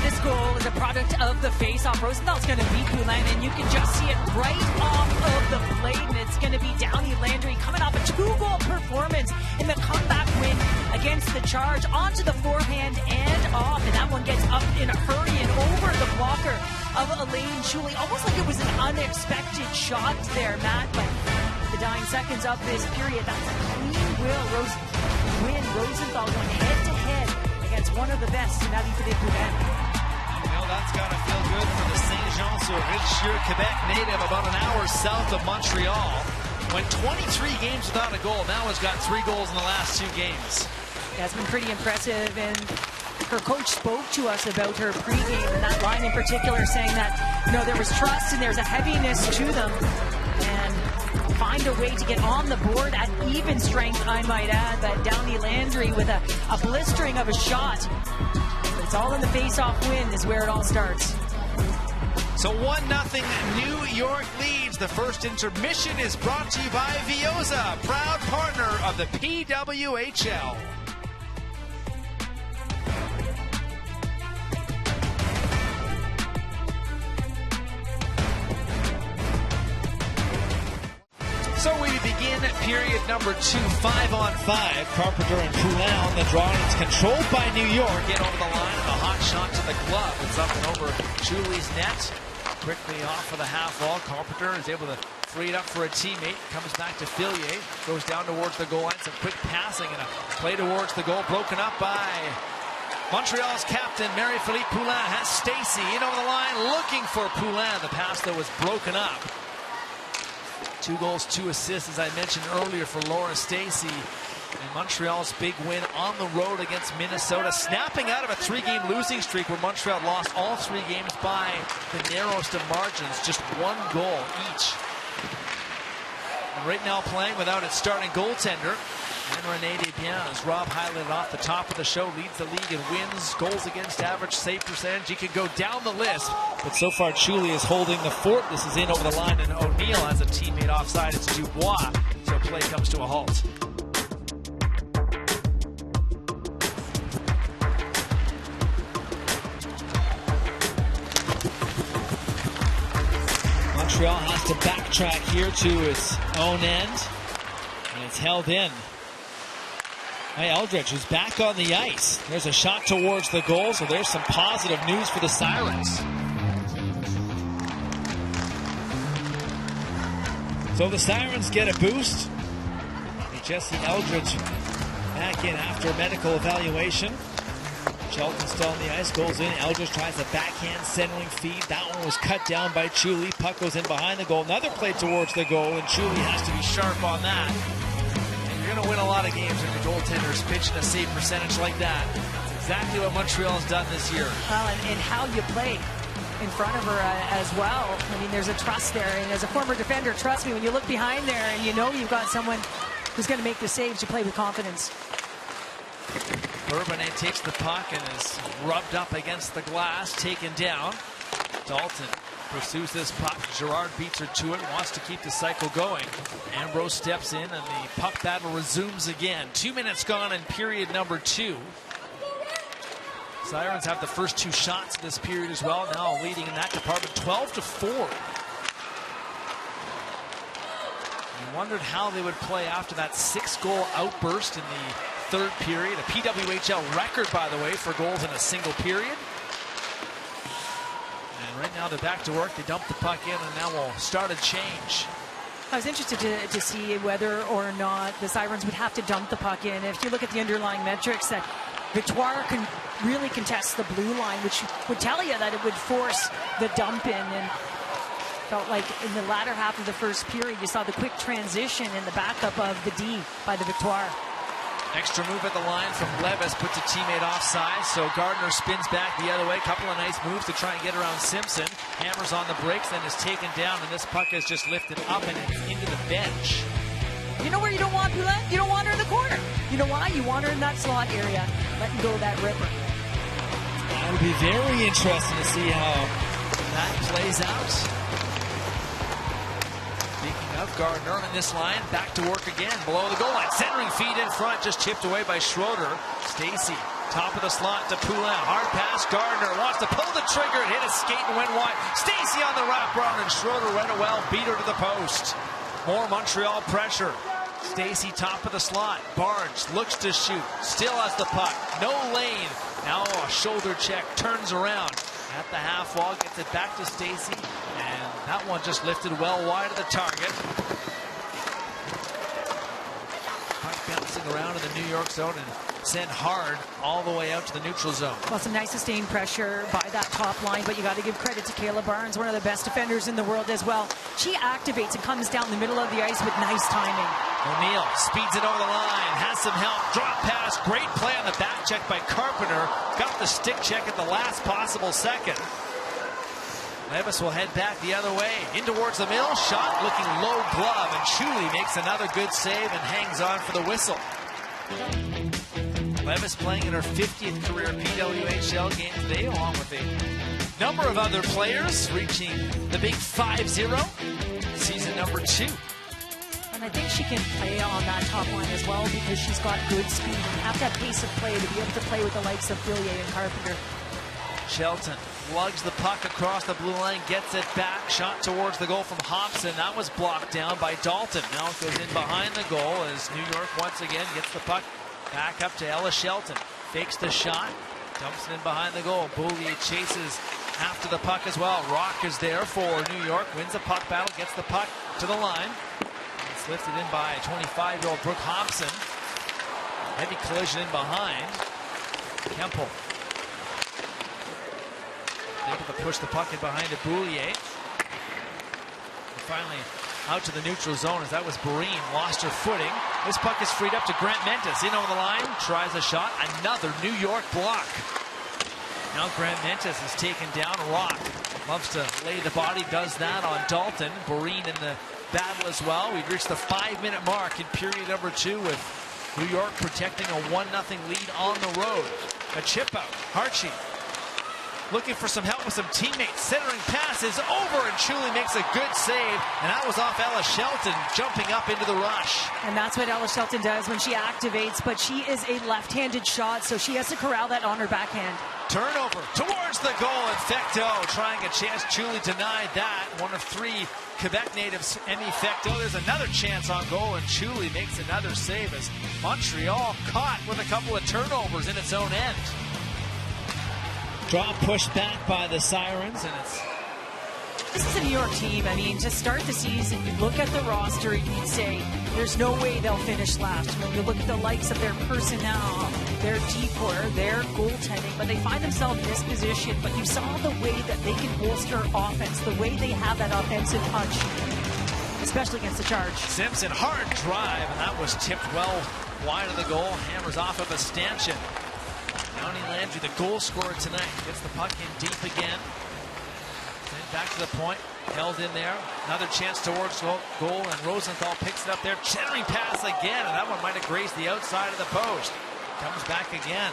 [SPEAKER 3] This goal is a product of the face-off. Rosenthal's going to beat Poulin, and you can just see it right off of the plate, and it's going to be Downey Landry coming off a 2-goal performance in the comeback win against the Charge, onto the forehand and off, and that one gets up in a hurry and over the blocker of Elaine Shuley, almost like it was an unexpected shot there, Matt, but the dying seconds of this period, that's a clean win. Rosenthal went head-to-head against one of the best in Marie-Philippe Poulin.
[SPEAKER 2] That's got to feel good for the Saint-Jean-sur-Richelieu Quebec native, about an hour south of Montreal. Went 23 games without a goal. Now has got 3 goals in the last 2 games.
[SPEAKER 3] Yeah, it's been pretty impressive, and her coach spoke to us about her pregame, and that line in particular, saying that, you know, there was trust and there's a heaviness to them, and find a way to get on the board at even strength, I might add. But Downey Landry with a blistering of a shot. It's all in the face-off win is where it all starts.
[SPEAKER 2] So 1-0 New York leads. The first intermission is brought to you by Vioza, proud partner of the PWHL. So we begin period number 2, 5-on-5. Carpenter and Poulin on the draw, and it's controlled by New York. Get over the line, and a hot shot to the glove. It's up and over Julie's net. Quickly off of the half wall. Carpenter is able to free it up for a teammate. Comes back to Fillier. Goes down towards the goal line. Some quick passing and a play towards the goal. Broken up by Montreal's captain, Marie-Philippe Poulin. Has Stacy in over the line, looking for Poulin. The pass, though, was broken up. 2 goals, 2 assists, as I mentioned earlier, for Laura Stacy. And Montreal's big win on the road against Minnesota, snapping out of a 3-game losing streak where Montreal lost all 3 games by the narrowest of margins, just 1 goal each. And right now playing without its starting goaltender. And Renee Desbiens, as Rob highlighted off the top of the show, leads the league in wins, goals against average, save percentage. He can go down the list, but so far Chuli is holding the fort. This is in over the line, and O'Neill has a teammate offside. It's Dubois, so play comes to a halt. Montreal has to backtrack here to its own end, and it's held in by Eldridge, who's back on the ice. There's a shot towards the goal, so there's some positive news for the Sirens. So the Sirens get a boost. Jesse Eldridge back in after medical evaluation. Shelton still on the ice, goes in. Eldridge tries a backhand centering feed. That one was cut down by Chuli. Puck goes in behind the goal. Another play towards the goal, and Chuli has to be sharp on that. You're going to win a lot of games when your goaltender's pitching a save percentage like that. That's exactly what Montreal's done this year.
[SPEAKER 3] Well, and how you play in front of her as well. I mean, there's a trust there. And as a former defender, trust me, when you look behind there and you know you've got someone who's going to make the saves, you play with confidence.
[SPEAKER 2] Bourbonnais takes the puck and is rubbed up against the glass, taken down. Dalton pursues this puck. Gerard beats her to it, wants to keep the cycle going. Ambrose steps in, and the puck battle resumes again. 2 minutes gone in period number 2. Sirens have the first 2 shots of this period as well, now leading in that department 12-4. You wondered how they would play after that 6-goal outburst in the 3rd period. A PWHL record, by the way, for goals in a single period. And right now they're back to work. They dump the puck in, and now we'll start a change.
[SPEAKER 3] I was interested to see whether or not the Sirens would have to dump the puck in. If you look at the underlying metrics, that Victoire really contests the blue line, which would tell you that it would force the dump in. And felt like in the latter half of the first period, you saw the quick transition and the backup of the D by the Victoire.
[SPEAKER 2] Extra move at the line from Levis, puts a teammate offside, so Gardner spins back the other way. Couple of nice moves to try and get around Simpson. Hammers on the brakes, then is taken down, and this puck is just lifted up and into the bench.
[SPEAKER 3] You know where you don't want Poulin? You don't want her in the corner. You know why? You want her in that slot area, letting go of that ripper.
[SPEAKER 2] It'll be very interesting to see how that plays out. Speaking of Gardner on this line, back to work again, below the goal line. Centering feed in front, just chipped away by Schroeder. Stacy, top of the slot to Poulin. Hard pass, Gardner wants to pull the trigger, hit his skate and went wide. Stacy on the wraparound, and Schroeder read it well, beat her to the post. More Montreal pressure. Stacy top of the slot. Barnes looks to shoot. Still has the puck. No lane. Now a shoulder check. Turns around at the half wall. Gets it back to Stacy. And that one just lifted well wide of the target. Puck bouncing around in the New York zone and sent hard all the way out to the neutral zone.
[SPEAKER 3] Well, some nice sustained pressure by that top line, but you got to give credit to Kayla Barnes, one of the best defenders in the world as well. She activates and comes down the middle of the ice with nice timing.
[SPEAKER 2] O'Neill speeds it over the line, has some help, drop pass, great play on the back check by Carpenter. Got the stick check at the last possible second. Levis will head back the other way, in towards the middle, shot looking low glove, and Chuli makes another good save and hangs on for the whistle. Levis playing in her 50th career PWHL game today, along with a number of other players, reaching the big 5-0, season number 2.
[SPEAKER 3] And I think she can play on that top line as well because she's got good speed and have that pace of play to be able to play with the likes of Villiers and Carpenter.
[SPEAKER 2] Shelton lugs the puck across the blue line, gets it back, shot towards the goal from Hobson. That was blocked down by Dalton. Now it goes in behind the goal as New York once again gets the puck back up to Ella Shelton. Fakes the shot, dumps it in behind the goal. Beaulieu chases after the puck as well. Rock is there for New York, wins the puck battle, gets the puck to the line. It's lifted in by 25-year-old Brooke Hobson. Heavy collision in behind. Kemple able to push the puck in behind to Beaulieu. And finally out to the neutral zone as that was Breen. Lost her footing. This puck is freed up to Grant Mentis. In over the line. Tries a shot. Another New York block. Now Grant Mentis is taken down. Rock loves to lay the body. Does that on Dalton. Breen in the battle as well. We've reached the 5-minute mark in period number 2 with New York protecting a 1-0 lead on the road. A chip out. Harchie looking for some help with some teammates. Centering pass is over, and Chuli makes a good save, and that was off Ella Shelton jumping up into the rush.
[SPEAKER 3] And that's what Ella Shelton does when she activates, but she is a left-handed shot, so she has to corral that on her backhand.
[SPEAKER 2] Turnover towards the goal, and Fecteau trying a chance. Chuli denied that. One of 3 Quebec natives, Emmy Fecteau. There's another chance on goal, and Chuli makes another save as Montreal caught with a couple of turnovers in its own end. Draw pushed back by the Sirens, and
[SPEAKER 3] this is a New York team. I mean, to start the season, you look at the roster and you'd say, there's no way they'll finish last. You know, you look at the likes of their personnel, their decor, their goaltending, but they find themselves in this position. But you saw the way that they can bolster offense, the way they have that offensive punch, especially against the Charge.
[SPEAKER 2] Simpson, hard drive, and that was tipped well wide of the goal. Hammers off of a stanchion. Downey Landry, the goal scorer tonight, gets the puck in deep again. Then back to the point, held in there. Another chance towards goal, and Rosenthal picks it up there. Centering pass again, and that one might have grazed the outside of the post. Comes back again.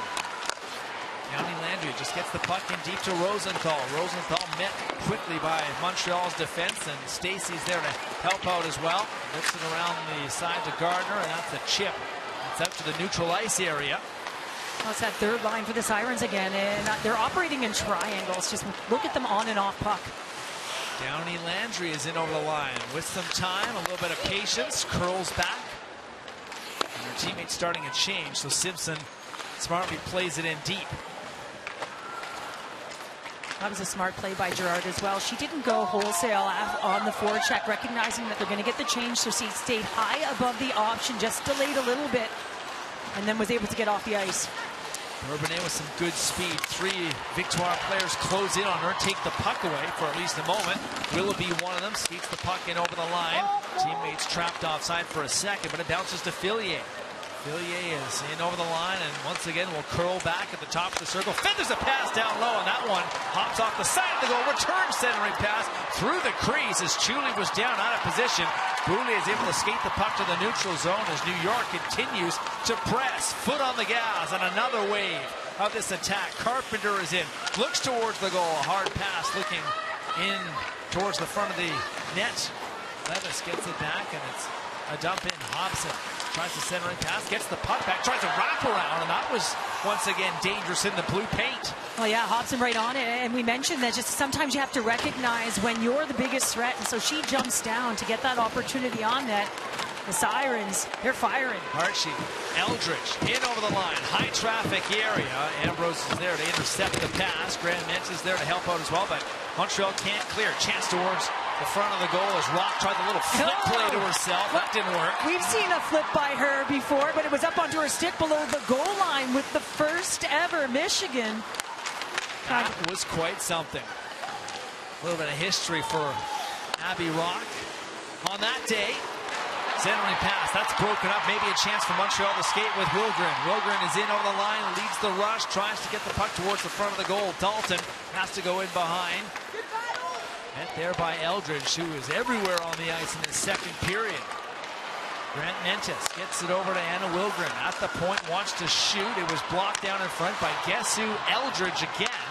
[SPEAKER 2] Downey Landry just gets the puck in deep to Rosenthal. Rosenthal met quickly by Montreal's defense, and Stacy's there to help out as well. Lifts it around the side to Gardner, and that's a chip. It's out to the neutral ice area.
[SPEAKER 3] Well, it's that third line for the Sirens again, and they're operating in triangles. Just look at them on and off puck.
[SPEAKER 2] Downey Landry is in over the line with some time, a little bit of patience, curls back. And her teammate's starting a change, so Simpson smartly plays it in deep.
[SPEAKER 3] That was a smart play by Gerard as well. She didn't go wholesale on the forecheck, recognizing that they're going to get the change, so she stayed high above the option, just delayed a little bit, and then was able to get off the ice.
[SPEAKER 2] Bourbonnais with some good speed. 3 Victoire players close in on her, take the puck away for at least a moment. Willoughby, one of them, skates the puck in over the line. Teammates trapped offside for a second, but it bounces to Fillier. Fillier is in over the line and once again will curl back at the top of the circle. Feathers a pass down low, and that one hops off the side of the goal. Return centering pass through the crease as Chuli was down out of position. Boulet is able to skate the puck to the neutral zone as New York continues to press. Foot on the gas, and another wave of this attack. Carpenter is in, looks towards the goal. A hard pass looking in towards the front of the net. Levis gets it back, and it's a dump in. Hobson tries to centering pass, gets the puck back, tries to wrap around, and that was once again dangerous in the blue paint.
[SPEAKER 3] Well, yeah, Hobson right on it, and we mentioned that just sometimes you have to recognize when you're the biggest threat, and so she jumps down to get that opportunity on net. The Sirens, they're firing.
[SPEAKER 2] Archie, Eldridge, in over the line, high traffic area. Ambrose is there to intercept the pass. Graham Mintz is there to help out as well, but Montreal can't clear. Chance towards the front of the goal as Rock tried the little flip play to herself. That didn't work.
[SPEAKER 3] We've seen a flip by her before, but it was up onto her stick below the goal line with the first ever Michigan.
[SPEAKER 2] That was quite something. A little bit of history for Abby Rock on that day. Centering pass, that's broken up. Maybe a chance for Montreal to skate with Wilgren. Wilgren is in over the line, leads the rush, tries to get the puck towards the front of the goal. Dalton has to go in behind. Met there by Eldridge, who is everywhere on the ice in the second period. Grant Mentis gets it over to Anna Wilgren. At the point, wants to shoot. It was blocked down in front by guess who? Eldridge again.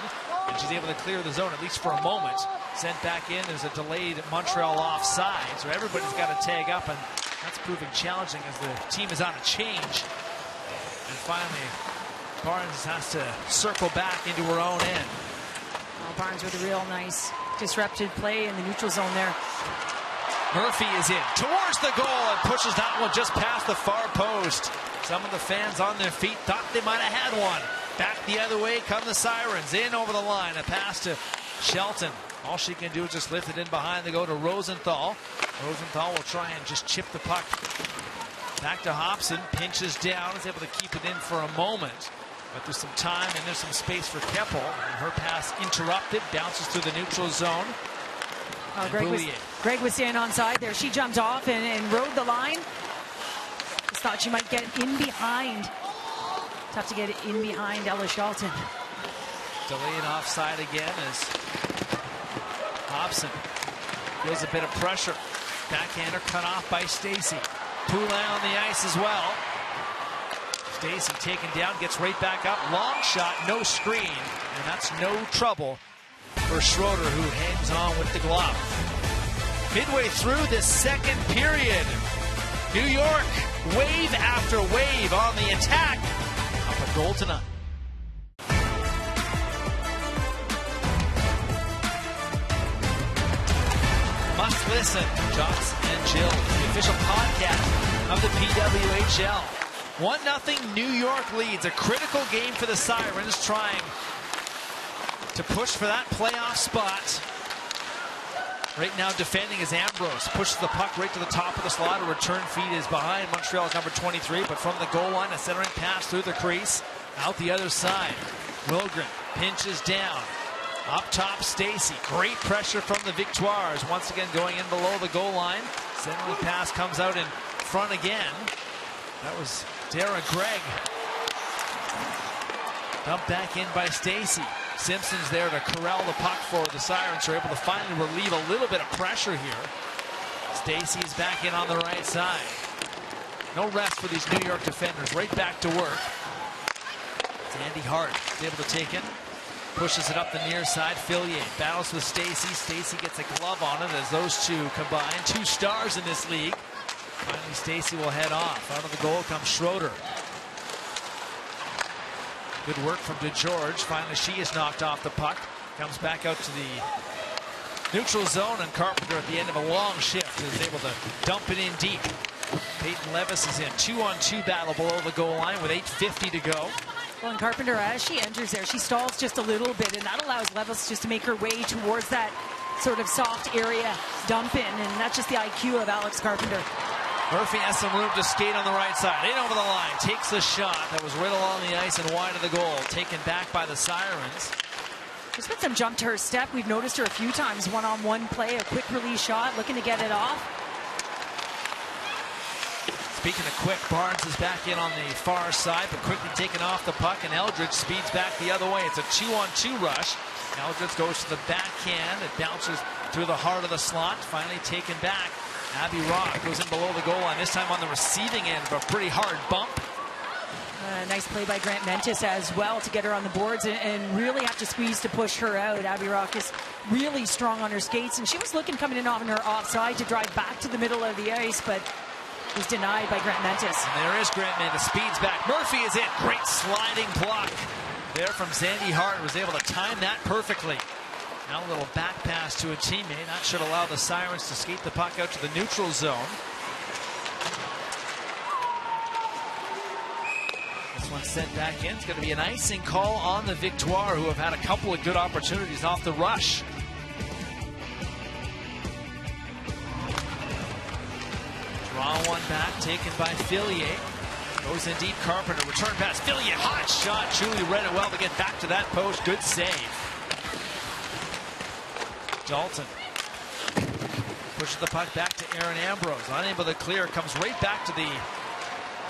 [SPEAKER 2] And she's able to clear the zone, at least for a moment. Sent back in. There's a delayed Montreal offside. So everybody's got to tag up, and that's proving challenging as the team is on a change. And finally, Barnes has to circle back into her own end.
[SPEAKER 3] Well, Barnes with a real nice disrupted play in the neutral zone there.
[SPEAKER 2] Murphy is in towards the goal and pushes that one just past the far post. Some of the fans on their feet thought they might have had one. Back the other way come the Sirens. In over the line. A pass to Shelton. All she can do is just lift it in behind the goal to Rosenthal. Rosenthal will try and just chip the puck back to Hobson. Pinches down. Is able to keep it in for a moment. But there's some time and there's some space for Keppel. And her pass interrupted. Bounces through the neutral zone.
[SPEAKER 3] Oh, Greg was staying onside there. She jumped off and rode the line. Just thought she might get in behind. Tough to get it in behind Ella Shelton.
[SPEAKER 2] Delayed offside again as Hobson feels a bit of pressure. Backhander cut off by Stacy. Poulin on the ice as well. Stacy taken down, gets right back up. Long shot, no screen, and that's no trouble for Schroeder, who hangs on with the glove. Midway through this second period, New York, wave after wave on the attack. Up a goal tonight. Must listen, Joss and Jill, the official podcast of the PWHL. 1-0 New York leads. A critical game for the Sirens, trying to push for that playoff spot. Right now defending is Ambrose. Pushes the puck right to the top of the slot. A return feed is behind Montreal's number 23, but from the goal line, a centering pass through the crease. Out the other side. Wilgren pinches down. Up top, Stacy. Great pressure from the Victoires. Once again going in below the goal line. Centering pass comes out in front again. That was Dara Gregg. Dumped back in by Stacy. Simpson's there to corral the puck for the Sirens. Are able to finally relieve a little bit of pressure here. Stacy's back in on the right side. No rest for these New York defenders. Right back to work. It's Andy Hart. He's able to take it. Pushes it up the near side. Fillier battles with Stacy. Stacy gets a glove on it as those two combine. 2 stars in this league. Finally, Stacy will head off. Out of the goal comes Schroeder. Good work from DeGeorge. Finally, she is knocked off the puck. Comes back out to the neutral zone, and Carpenter at the end of a long shift is able to dump it in deep. Peyton Levis is in 2-on-2 battle below the goal line with 8:50 to go.
[SPEAKER 3] Well, and Carpenter, as she enters there, she stalls just a little bit, and that allows Levis just to make her way towards that sort of soft area dump in, and that's just the IQ of Alex Carpenter.
[SPEAKER 2] Murphy has some room to skate on the right side. In over the line, takes the shot that was right along the ice and wide of the goal. Taken back by the Sirens.
[SPEAKER 3] There's been some jump to her step. We've noticed her a few times. One-on-one play, a quick release shot, looking to get it off.
[SPEAKER 2] Speaking of quick, Barnes is back in on the far side, but quickly taken off the puck, and Eldridge speeds back the other way. It's a 2-on-2 rush. Eldridge goes to the backhand. It bounces through the heart of the slot. Finally taken back. Abby Rock goes in below the goal line, this time on the receiving end of a pretty hard bump.
[SPEAKER 3] Nice play by Grant Mentis as well to get her on the boards and really have to squeeze to push her out. Abby Rock is really strong on her skates, and she was looking coming in on her offside to drive back to the middle of the ice, but was denied by Grant Mentis.
[SPEAKER 2] And there is Grant Mentis, speeds back. Murphy is in. Great sliding block there from Zandy Hart. Was able to time that perfectly. Now a little back pass to a teammate. That should allow the Sirens to skate the puck out to the neutral zone. This one sent back in. It's going to be an icing call on the Victoire, who have had a couple of good opportunities off the rush. Draw one back, taken by Fillier. Goes in deep, Carpenter, return pass, Fillier, hot shot. Julie read it well to get back to that post. Good save. Dalton pushes the puck back to Aaron Ambrose. Unable to clear, comes right back to the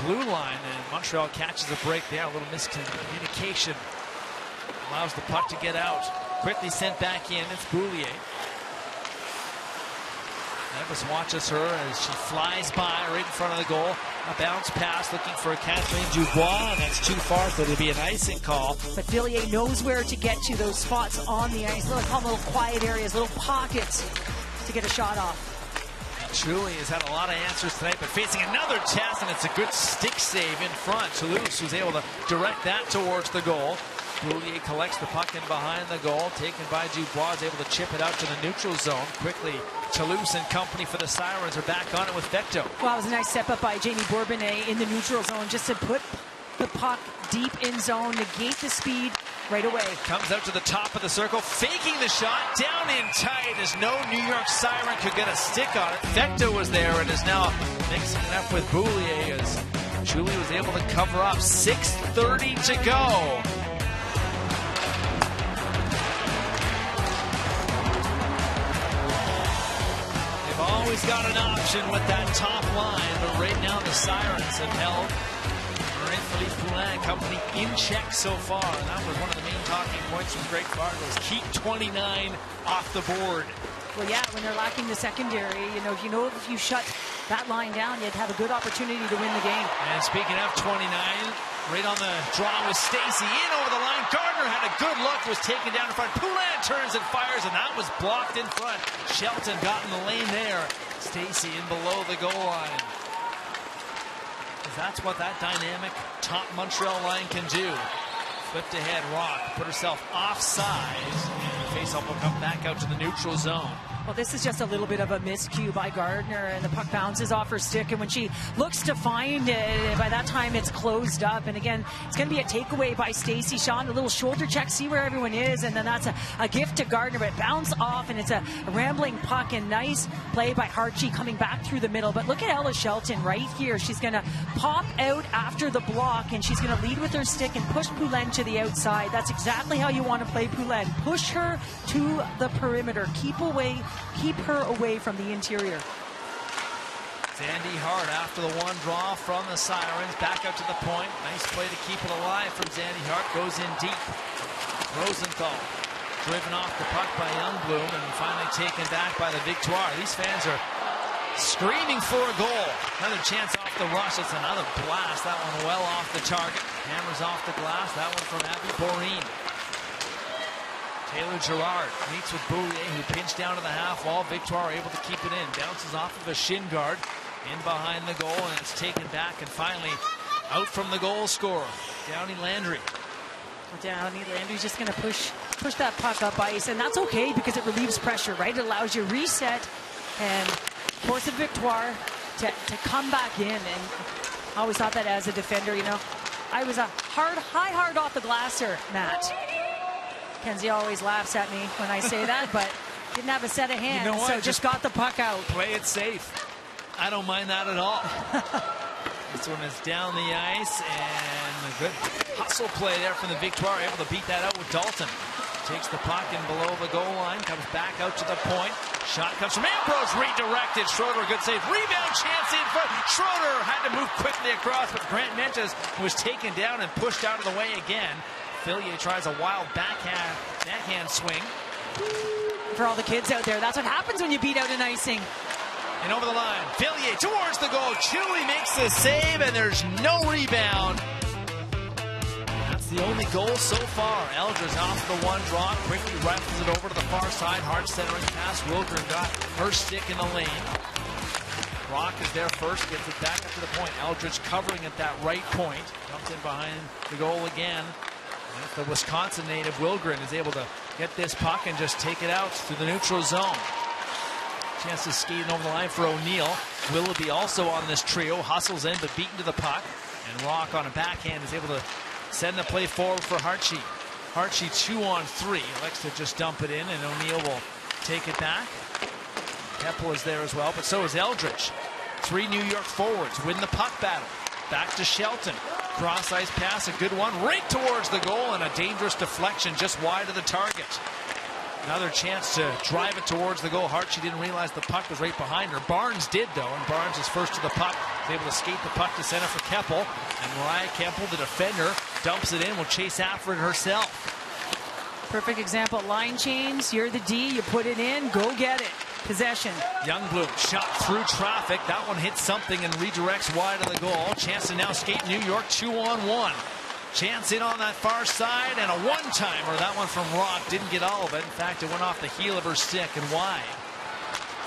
[SPEAKER 2] blue line, and Montreal catches a break there. A little miscommunication allows the puck to get out. Quickly sent back in. It's Boulier. Nevis watches her as she flies by right in front of the goal. A bounce pass looking for Kathleen Dubois, and that's too far, so it'll be an icing call.
[SPEAKER 3] But Villiers knows where to get to those spots on the ice. Little quiet areas, little pockets to get a shot off.
[SPEAKER 2] Truly has had a lot of answers tonight, but facing another test, and it's a good stick save in front. Toulouse was able to direct that towards the goal. Boulier collects the puck in behind the goal, taken by Dubois, is able to chip it out to the neutral zone. Quickly, Toulouse and company for the Sirens are back on it with Vecto.
[SPEAKER 3] Well, it was a nice step up by Jamie Bourbonnais in the neutral zone just to put the puck deep in zone, negate the speed right away.
[SPEAKER 2] Comes out to the top of the circle, faking the shot, down in tight as no New York Siren could get a stick on it. Vecto was there and is now mixing it up with Boulier as Julie was able to cover up. 6:30 to go. Always got an option with that top line, but right now the Sirens have held Marie-Philippe Poulin and company in check so far, and that was one of the main talking points from Greg Fargo's. Keep 29 off the board.
[SPEAKER 3] Well, yeah, when they're lacking the secondary, if you shut that line down, you'd have a good opportunity to win the game.
[SPEAKER 2] And speaking of 29, right on the draw was Stacy in over the line. Gardner had a good look, was taken down in front. Poulin turns and fires, and that was blocked in front. Shelton got in the lane there. Stacy in below the goal line. That's what that dynamic top Montreal line can do. Flipped ahead, Rock put herself offside. Faceoff will come back out to the neutral zone.
[SPEAKER 3] Well, this is just a little bit of a miscue by Gardner, and the puck bounces off her stick, and when she looks to find it, by that time it's closed up. And again, it's going to be a takeaway by Stacy Shawn, a little shoulder check, see where everyone is, and then that's a gift to Gardner, but it bounced off, and it's a rambling puck, and nice play by Hartje coming back through the middle. But look at Ella Shelton right here. She's going to pop out after the block, and she's going to lead with her stick and push Poulin to the outside. That's exactly how you want to play Poulin. Push her to the perimeter. Keep her away from the interior.
[SPEAKER 2] Zandy Hart after the one draw from the Sirens. Back up to the point. Nice play to keep it alive from Zandy Hart. Goes in deep. Rosenthal driven off the puck by Youngbloom and finally taken back by the Victoire. These fans are screaming for a goal. Another chance off the rush. It's another blast. That one well off the target. Hammers off the glass. That one from Abby Boreen. Taylor Gerard meets with Boulier, who pinched down to the half wall. Victoire able to keep it in. Bounces off of a shin guard. In behind the goal, and it's taken back. And finally, out from the goal scorer, Downey Landry.
[SPEAKER 3] Downey Landry's just going to push that puck up ice, and that's okay because it relieves pressure, right? It allows you to reset and force a Victoire to come back in. And I always thought that as a defender, I was a hard off the glasser, Matt. Kenzie always laughs at me when I say that, but didn't have a set of hands, so just got the puck out.
[SPEAKER 2] Play it safe. I don't mind that at all. This one is down the ice, and a good hustle play there from the Victoire, able to beat that out with Dalton. Takes the puck in below the goal line, comes back out to the point. Shot comes from Ambrose, redirected. Schroeder, good save. Rebound chance in front. Schroeder had to move quickly across, but Grant Mentes was taken down and pushed out of the way again. Fillier tries a wild backhand swing.
[SPEAKER 3] For all the kids out there, that's what happens when you beat out an icing.
[SPEAKER 2] And over the line, Fillier towards the goal. Chewy makes the save, and there's no rebound. That's the only goal so far. Eldridge off the one draw, quickly rifles it over to the far side. Hard centering pass. Wilgren got her stick in the lane. Rock is there first, gets it back up to the point. Eldridge covering at that right point. Comes in behind the goal again. And if the Wisconsin native Wilgren is able to get this puck and just take it out through the neutral zone. Chance to skate over the line for O'Neill. Willoughby also on this trio. Hustles in, but beaten to the puck. And Rock on a backhand is able to send the play forward for Hartshee. Hartshee 2-on-3. Elects to just dump it in, and O'Neill will take it back. Keppel is there as well, but so is Eldridge. 3 New York forwards win the puck battle. Back to Shelton. Cross ice pass, a good one. Right towards the goal, and a dangerous deflection just wide of the target. Another chance to drive it towards the goal. Hartshee didn't realize the puck was right behind her. Barnes did, though, and Barnes is first to the puck. Is able to skate the puck to center for Keppel. And Mariah Keppel, the defender, dumps it in, will chase after it herself.
[SPEAKER 3] Perfect example. Line change. You're the D. You put it in. Go get it. Possession.
[SPEAKER 2] Youngbloom shot through traffic. That one hits something and redirects wide of the goal. Chance to now skate New York 2-on-1. Chance in on that far side, and a one-timer. That one from Rock didn't get all of it. In fact, it went off the heel of her stick and wide.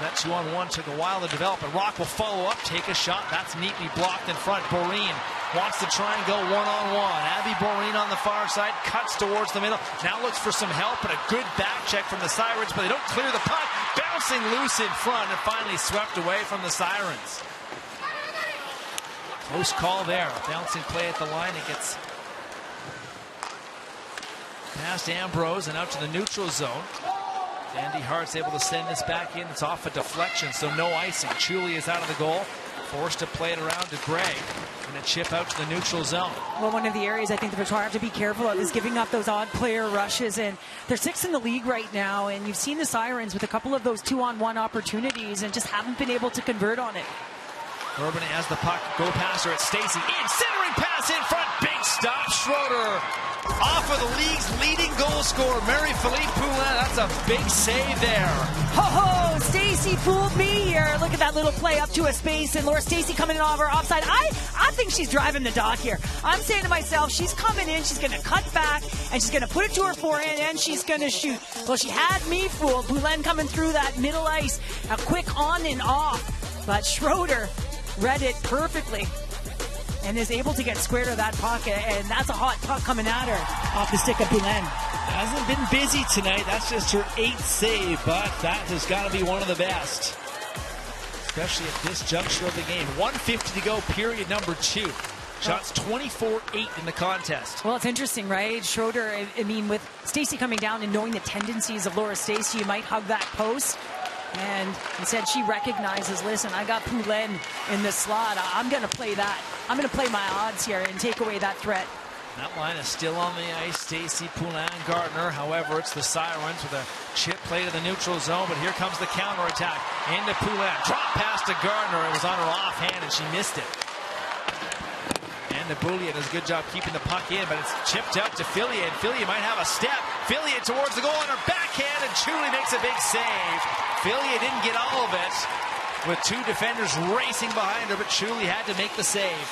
[SPEAKER 2] That 2-on-1 took a while to develop, and Rock will follow up, take a shot. That's neatly blocked in front. Boreen wants to try and go one-on-one. Abby Boreen on the far side, cuts towards the middle. Now looks for some help, and a good back check from the Sirens, but they don't clear the puck. Bouncing loose in front, and finally swept away from the Sirens. Close call there. Bouncing play at the line. It gets past Ambrose and out to the neutral zone. Andy Hart's able to send this back in. It's off a deflection, so no icing. Chuli is out of the goal, forced to play it around to Gray, and a chip out to the neutral zone.
[SPEAKER 3] Well, one of the areas I think the Victoire have to be careful of is giving up those odd player rushes, and they're 6th in the league right now, and you've seen the Sirens with a couple of those 2-on-1 opportunities and just haven't been able to convert on it.
[SPEAKER 2] Urban has the puck, go past her, it's Stacy, in, centering pass in front, big stop, Schroeder. Off of the league's leading goal scorer, Marie-Philippe Poulin. That's a big save there.
[SPEAKER 3] Ho-ho! Stacy fooled me here. Look at that little play up to a space, and Laura Stacy coming in off her offside. I think she's driving the dock here. I'm saying to myself, she's coming in, she's going to cut back, and she's going to put it to her forehand, and she's going to shoot. Well, she had me fooled. Poulin coming through that middle ice, a quick on and off. But Schroeder read it perfectly and is able to get square to that pocket, and that's a hot puck coming at her off the stick of Poulin.
[SPEAKER 2] Hasn't been busy tonight. That's just her 8th save, but that has got to be one of the best, especially at this juncture of the game. 1:50 to go, period number 2. Shots 24-8 in the contest.
[SPEAKER 3] Well, it's interesting, right? Schroeder, I mean, with Stacy coming down and knowing the tendencies of Laura Stacy, you might hug that post. And instead she recognizes, listen, I got Poulin in this slot. I'm going to play that. I'm going to play my odds here and take away that threat.
[SPEAKER 2] That line is still on the ice. Stacy, Poulin, Gardner. However, it's the Sirens with a chip play to the neutral zone. But here comes the counterattack. Into Poulin. Drop pass to Gardner. It was on her offhand and she missed it. And Nabulia does a good job keeping the puck in, but it's chipped out to Fillier, and Fillier might have a step. Fillier towards the goal on her backhand, and Chuli makes a big save. Fillier didn't get all of it with 2 defenders racing behind her, but Chuli had to make the save.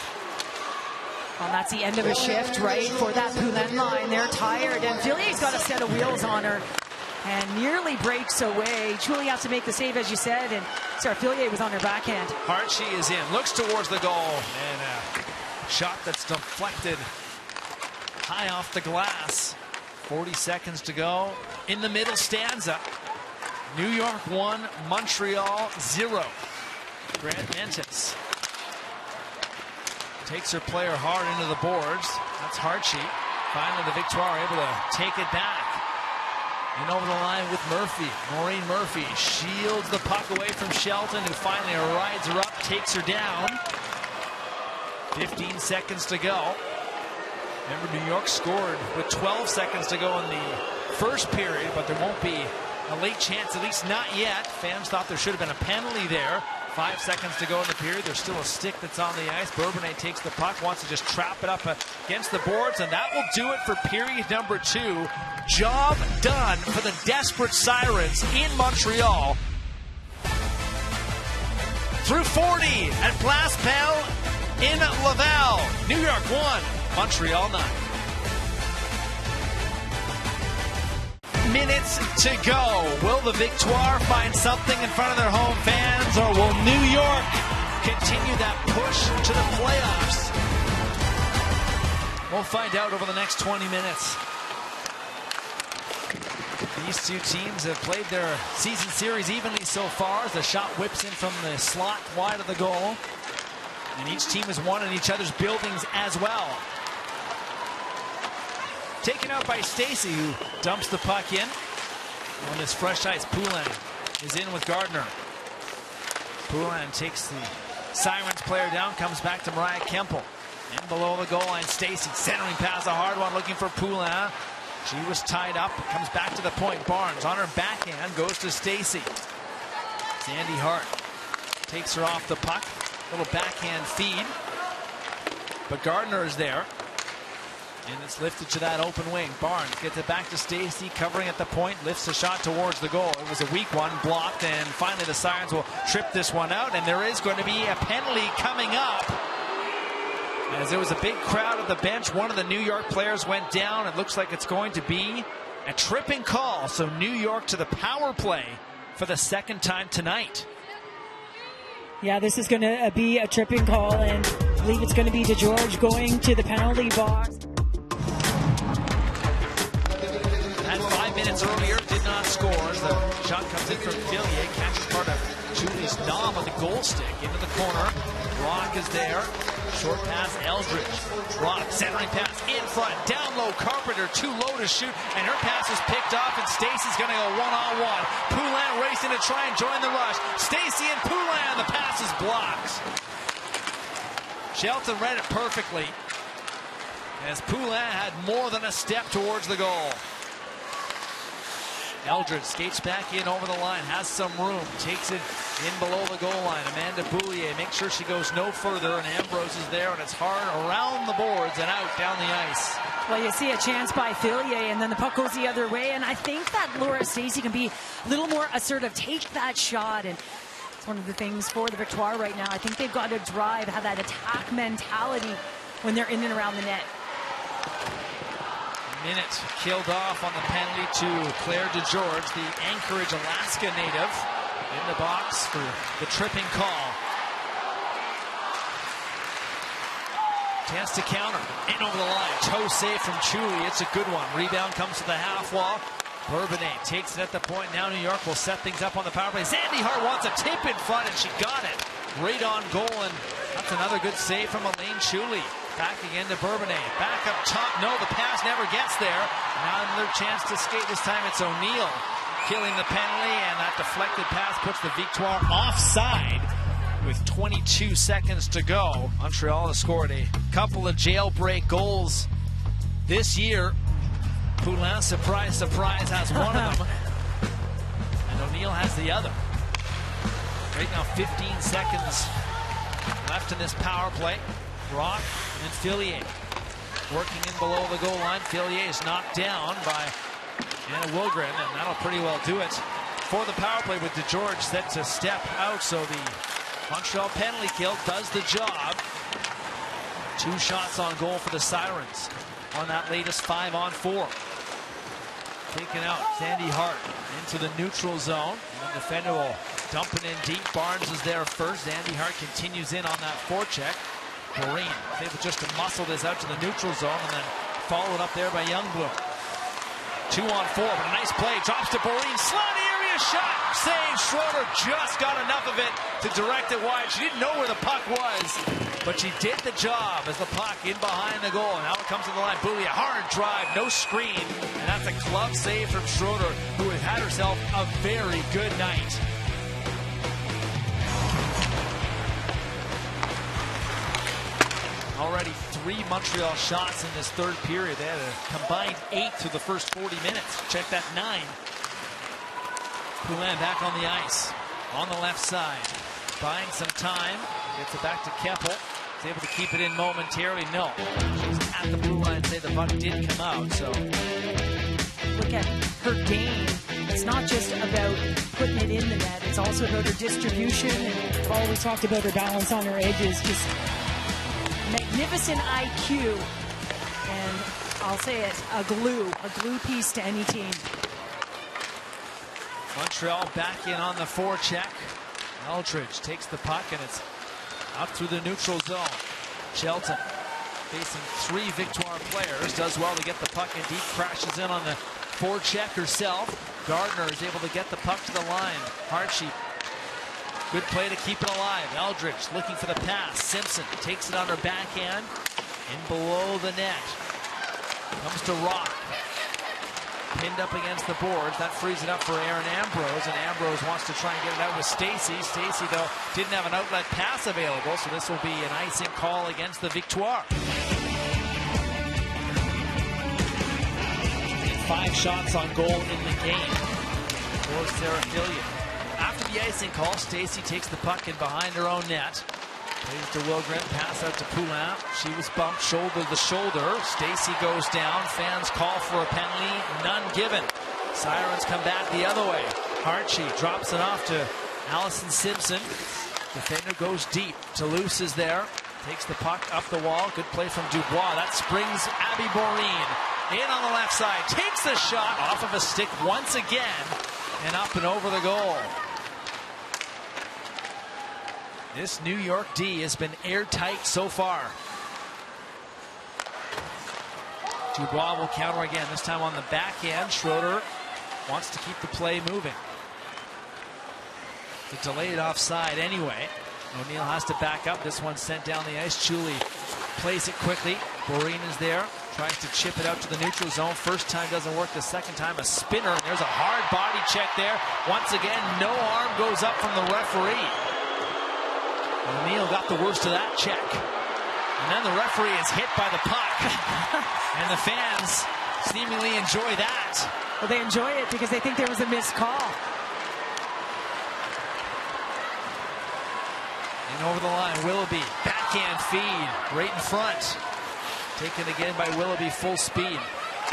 [SPEAKER 3] Well, that's the end of a shift, right, for that Poulin line. They're tired, and Fillier's got a set of wheels on her and nearly breaks away. Chuli has to make the save, as you said, and Sarah Fillier was on her backhand.
[SPEAKER 2] Hartshee is in, looks towards the goal, and shot that's deflected high off the glass. 40 seconds to go in the middle stanza. New York 1, Montreal 0. Grant Mentes takes her player hard into the boards. That's Hartshee. Finally the Victoire able to take it back. In over the line with Murphy. Maureen Murphy shields the puck away from Shelton, who finally rides her up, takes her down. 15 seconds to go. Remember, New York scored with 12 seconds to go in the first period, but there won't be a late chance, at least not yet. Fans thought there should have been a penalty there. 5 seconds to go in the period. There's still a stick that's on the ice. Bourbonnais takes the puck, wants to just trap it up against the boards, and that will do it for period number 2. Job done for the desperate Sirens in Montreal. Through 40 at Place Bell in Laval. New York 1, Montreal 9. Minutes to go. Will the Victoire find something in front of their home fans, or will New York continue that push to the playoffs? We'll find out over the next 20 minutes. These two teams have played their season series evenly so far as the shot whips in from the slot wide of the goal. And each team has won in each other's buildings as well. Taken out by Stacy, who dumps the puck in. On this fresh ice, Poulin is in with Gardner. Poulin takes the Sirens player down, comes back to Mariah Kemple. In below the goal line, Stacy centering pass, a hard one, looking for Poulin. She was tied up, comes back to the point. Barnes on her backhand, goes to Stacy. Sandy Hart takes her off the puck. Little backhand feed. But Gardner is there. And it's lifted to that open wing. Barnes gets it back to Stacy, covering at the point, lifts a shot towards the goal. It was a weak one, blocked, and finally the Sirens will trip this one out, and there is going to be a penalty coming up. As there was a big crowd at the bench, one of the New York players went down. It looks like it's going to be a tripping call, so New York to the power play for the second time tonight.
[SPEAKER 3] Yeah, this is going to be a tripping call, and I believe it's going to be DeGeorge going to the penalty box.
[SPEAKER 2] At 5 minutes earlier, did not score as the shot comes in from Villiers, catches part of Julie's knob on the goal stick into the corner. Brock is there. Short pass, Eldridge. Brock centering pass in front, down low. Carpenter too low to shoot, and her pass is picked off, and Stacy's going to go one-on-one. Poulin racing to try and join the rush. Stacy and Poulin, the pass is blocked. Shelton read it perfectly, as Poulin had more than a step towards the goal. Eldridge skates back in over the line, has some room, takes it in below the goal line. Amanda Boulier makes sure she goes no further, and Ambrose is there, and it's hard around the boards and out down the ice.
[SPEAKER 3] Well, you see a chance by Fillier, and then the puck goes the other way, and I think that Laura Stacy can be a little more assertive, take that shot, and it's one of the things for the Victoire right now. I think they've got to drive, have that attack mentality when they're in and around the net.
[SPEAKER 2] Minute killed off on the penalty to Claire DeGeorge, the Anchorage, Alaska native, in the box for the tripping call. Chance to counter. In over the line. Toe save from Chuli. It's a good one. Rebound comes to the half wall. Bourbonnais takes it at the point. Now New York will set things up on the power play. Sandy Hart wants a tip in front, and she got it. Right on goal, and that's another good save from Elaine Chuli. Back again to Bourbonnais. Back up top. No, the pass never gets there. Now another chance to skate. This time it's O'Neill killing the penalty, and that deflected pass puts the Victoire offside with 22 seconds to go. Montreal has scored a couple of jailbreak goals this year. Poulin, surprise, surprise, has one of them. And O'Neill has the other. Right now, 15 seconds left in this power play. Brock and Fillier working in below the goal line. Fillier is knocked down by Anna Wilgren, and that'll pretty well do it for the power play with DeGeorge set to step out. So the Montreal penalty kill does the job. 2 shots on goal for the Sirens on that latest 5-on-4. Taken out, Sandy Hart into the neutral zone. And the defender will dump it in deep. Barnes is there first. Sandy Hart continues in on that forecheck. Doreen is able just to muscle this out to the neutral zone, and then followed up there by Youngbloom. 2-on-4, but a nice play. Drops to Doreen. Slot area shot. Save Schroeder just got enough of it to direct it wide. She didn't know where the puck was, but she did the job as the puck in behind the goal. Now it comes to the line. Bowie, a hard drive, no screen, and that's a glove save from Schroeder, who has had herself a very good night. Already 3 Montreal shots in this third period. They had a combined 8 through the first 40 minutes. Check that, 9. Poulin back on the ice, on the left side, buying some time, gets it back to Keppel, is able to keep it in momentarily. No, she's at the blue line, say the puck did come out, so.
[SPEAKER 3] Look at her game. It's not just about putting it in the net, it's also about her distribution, and we've always talked about her balance on her edges, just magnificent IQ, and I'll say it, a glue piece to any team.
[SPEAKER 2] Montreal back in on the forecheck. Eldridge takes the puck, and it's up through the neutral zone. Shelton facing 3 Victoire players, does well to get the puck in deep, crashes in on the forecheck herself. Gardner is able to get the puck to the line. Hartsheep, good play to keep it alive. Eldridge looking for the pass. Simpson takes it on her backhand, in below the net. Comes to Rock. Pinned up against the boards. That frees it up for Aaron Ambrose, and Ambrose wants to try and get it out with Stacey. Stacey, though, didn't have an outlet pass available, so this will be an icing call against the Victoire. 5 shots on goal in the game for Sarah Fillion. After the icing call, Stacey takes the puck in behind her own net. Plays to Wilgren, pass out to Poulin. She was bumped shoulder to shoulder. Stacey goes down. Fans call for a penalty. None given. Sirens come back the other way. Hartsey drops it off to Allison Simpson. Defender goes deep. Toulouse is there. Takes the puck up the wall. Good play from Dubois. That springs Abby Boreen in on the left side. Takes the shot off of a stick once again and up and over the goal. This New York D has been airtight so far. Dubois will counter again, this time on the backhand. Schroeder wants to keep the play moving. It's a delayed offside anyway. O'Neill has to back up. This one sent down the ice. Chuli plays it quickly. Boreen is there. Tries to chip it out to the neutral zone. First time doesn't work. The second time a spinner. And there's a hard body check there. Once again, no arm goes up from the referee. O'Neill got the worst of that check. And then the referee is hit by the puck. And the fans seemingly enjoy that.
[SPEAKER 3] Well, they enjoy it because they think there was a missed call.
[SPEAKER 2] And over the line, Willoughby. Backhand feed right in front. Taken again by Willoughby full speed.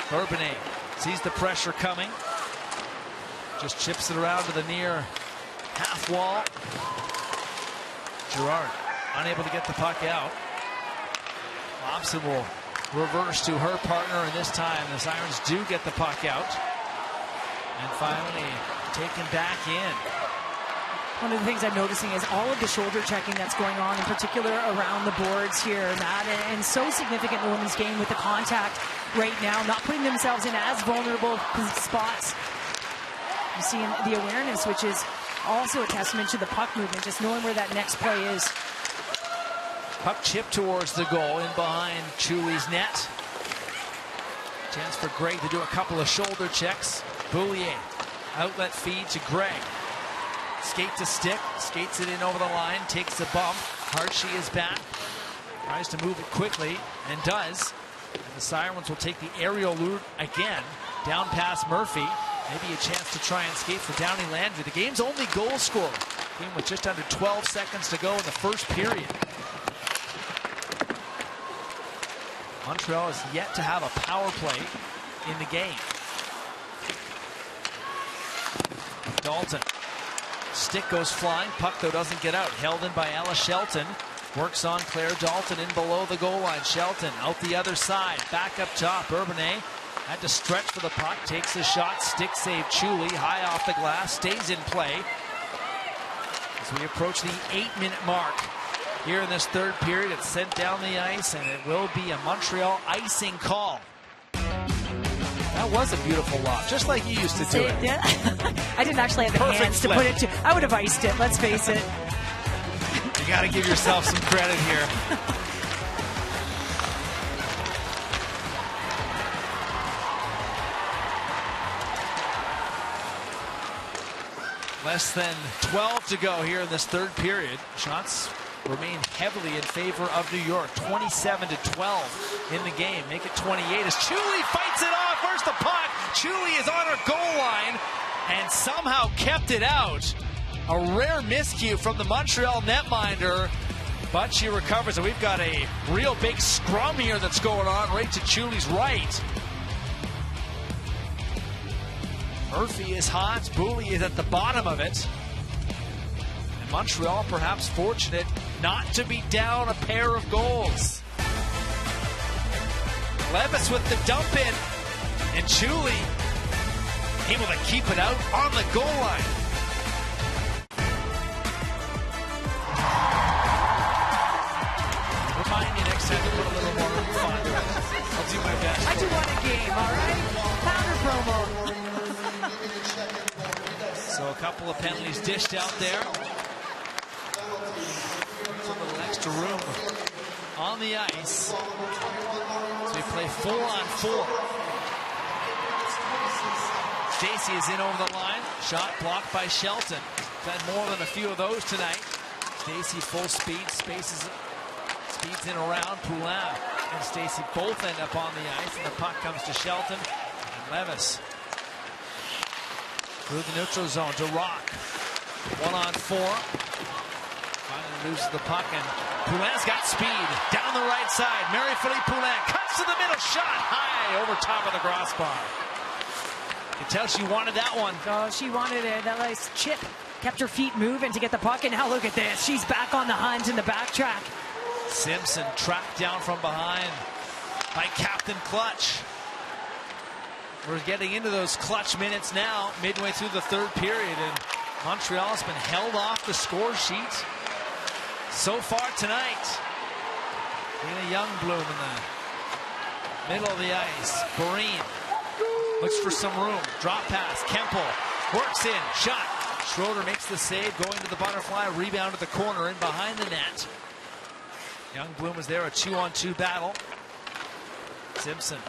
[SPEAKER 2] Bourbonnais sees the pressure coming. Just chips it around to the near half wall. Girard unable to get the puck out. Lobson will reverse to her partner, and this time the Sirens do get the puck out. And finally taken back in.
[SPEAKER 3] One of the things I'm noticing is all of the shoulder checking that's going on, in particular around the boards here, Matt, and so significant in the women's game with the contact right now, not putting themselves in as vulnerable spots. You see the awareness, which is also a testament to the puck movement, just knowing where that next play is.
[SPEAKER 2] Puck chip towards the goal in behind Chuli's net. Chance for Gregg to do a couple of shoulder checks. Boulier, outlet feed to Gregg. Skate to stick, skates it in over the line, takes the bump. Hartsey is back, tries to move it quickly, and does. And the Sirens will take the aerial route again, down past Murphy. Maybe a chance to try and skate for Downey Landry. The game's only goal scorer. Game with just under 12 seconds to go in the first period. Montreal has yet to have a power play in the game. Dalton. Stick goes flying. Puck, though, doesn't get out. Held in by Ella Shelton. Works on Claire Dalton in below the goal line. Shelton out the other side. Back up top. Bourbonnais had to stretch for the puck. Takes a shot. Stick save Chuli. High off the glass. Stays in play. As we approach the 8-minute mark here in this third period, it's sent down the ice, and it will be a Montreal icing call. That was a beautiful lob, just like you used to do it.
[SPEAKER 3] Yeah. I didn't actually have the
[SPEAKER 2] Perfect
[SPEAKER 3] hands
[SPEAKER 2] flip.
[SPEAKER 3] to put it to. I would have iced it, let's face it.
[SPEAKER 2] You got to give yourself some credit here. Less than 12 to go here in this third period. Shots remain heavily in favor of New York. 27-12 in the game. Make it 28 as Chuli fights it off. Where's the puck? Chuli is on her goal line and somehow kept it out. A rare miscue from the Montreal netminder, but she recovers, and we've got a real big scrum here that's going on right to Chuli's right. Murphy is hot. Booley is at the bottom of it. And Montreal perhaps fortunate not to be down a pair of goals. Levis with the dump in. And Chuli able to keep it out on the goal line. Remind me next time to put a little more fun. I'll do my best.
[SPEAKER 3] I do want a game, all right? Powder promo.
[SPEAKER 2] So a couple of penalties dished out there. A little extra room on the ice. So we play 4-on-4. Stacey is in over the line. Shot blocked by Shelton. Had more than a few of those tonight. Stacey full speed. Speeds in around. Poulin and Stacey both end up on the ice. And the puck comes to Shelton and Levis. Through the neutral zone to Rock. 1-on-4. Finally loses the puck, and Poulin's got speed. Down the right side. Marie-Philippe Poulin cuts to the middle. Shot high over top of the crossbar. You can tell she wanted that one.
[SPEAKER 3] Oh, she wanted it. That nice chip. Kept her feet moving to get the puck, and now look at this. She's back on the hunt in the backtrack.
[SPEAKER 2] Simpson tracked down from behind by Captain Clutch. We're getting into those clutch minutes now, midway through the third period, and Montreal's been held off the score sheet so far tonight. Lena Youngbloom in the middle of the ice. Boreen looks for some room. Drop pass. Kemple works in. Shot. Schroeder makes the save, going to the butterfly. Rebound to the corner and behind the net. Youngbloom was there, a 2-on-2 battle. Simpson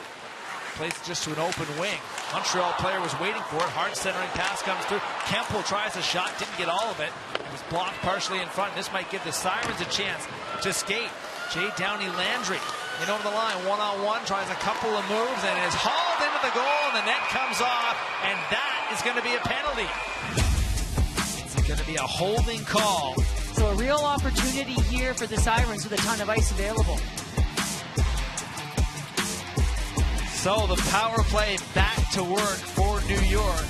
[SPEAKER 2] plays it just to an open wing. Montreal player was waiting for it. Hard centering pass comes through. Kemple tries a shot, didn't get all of it. It was blocked partially in front. This might give the Sirens a chance to skate. Jay Downey Landry in over the line, 1-on-1, tries a couple of moves and is hauled into the goal, and the net comes off, and that is going to be a penalty. It's going to be a holding call.
[SPEAKER 3] So a real opportunity here for the Sirens with a ton of ice available.
[SPEAKER 2] So the power play back to work for New York.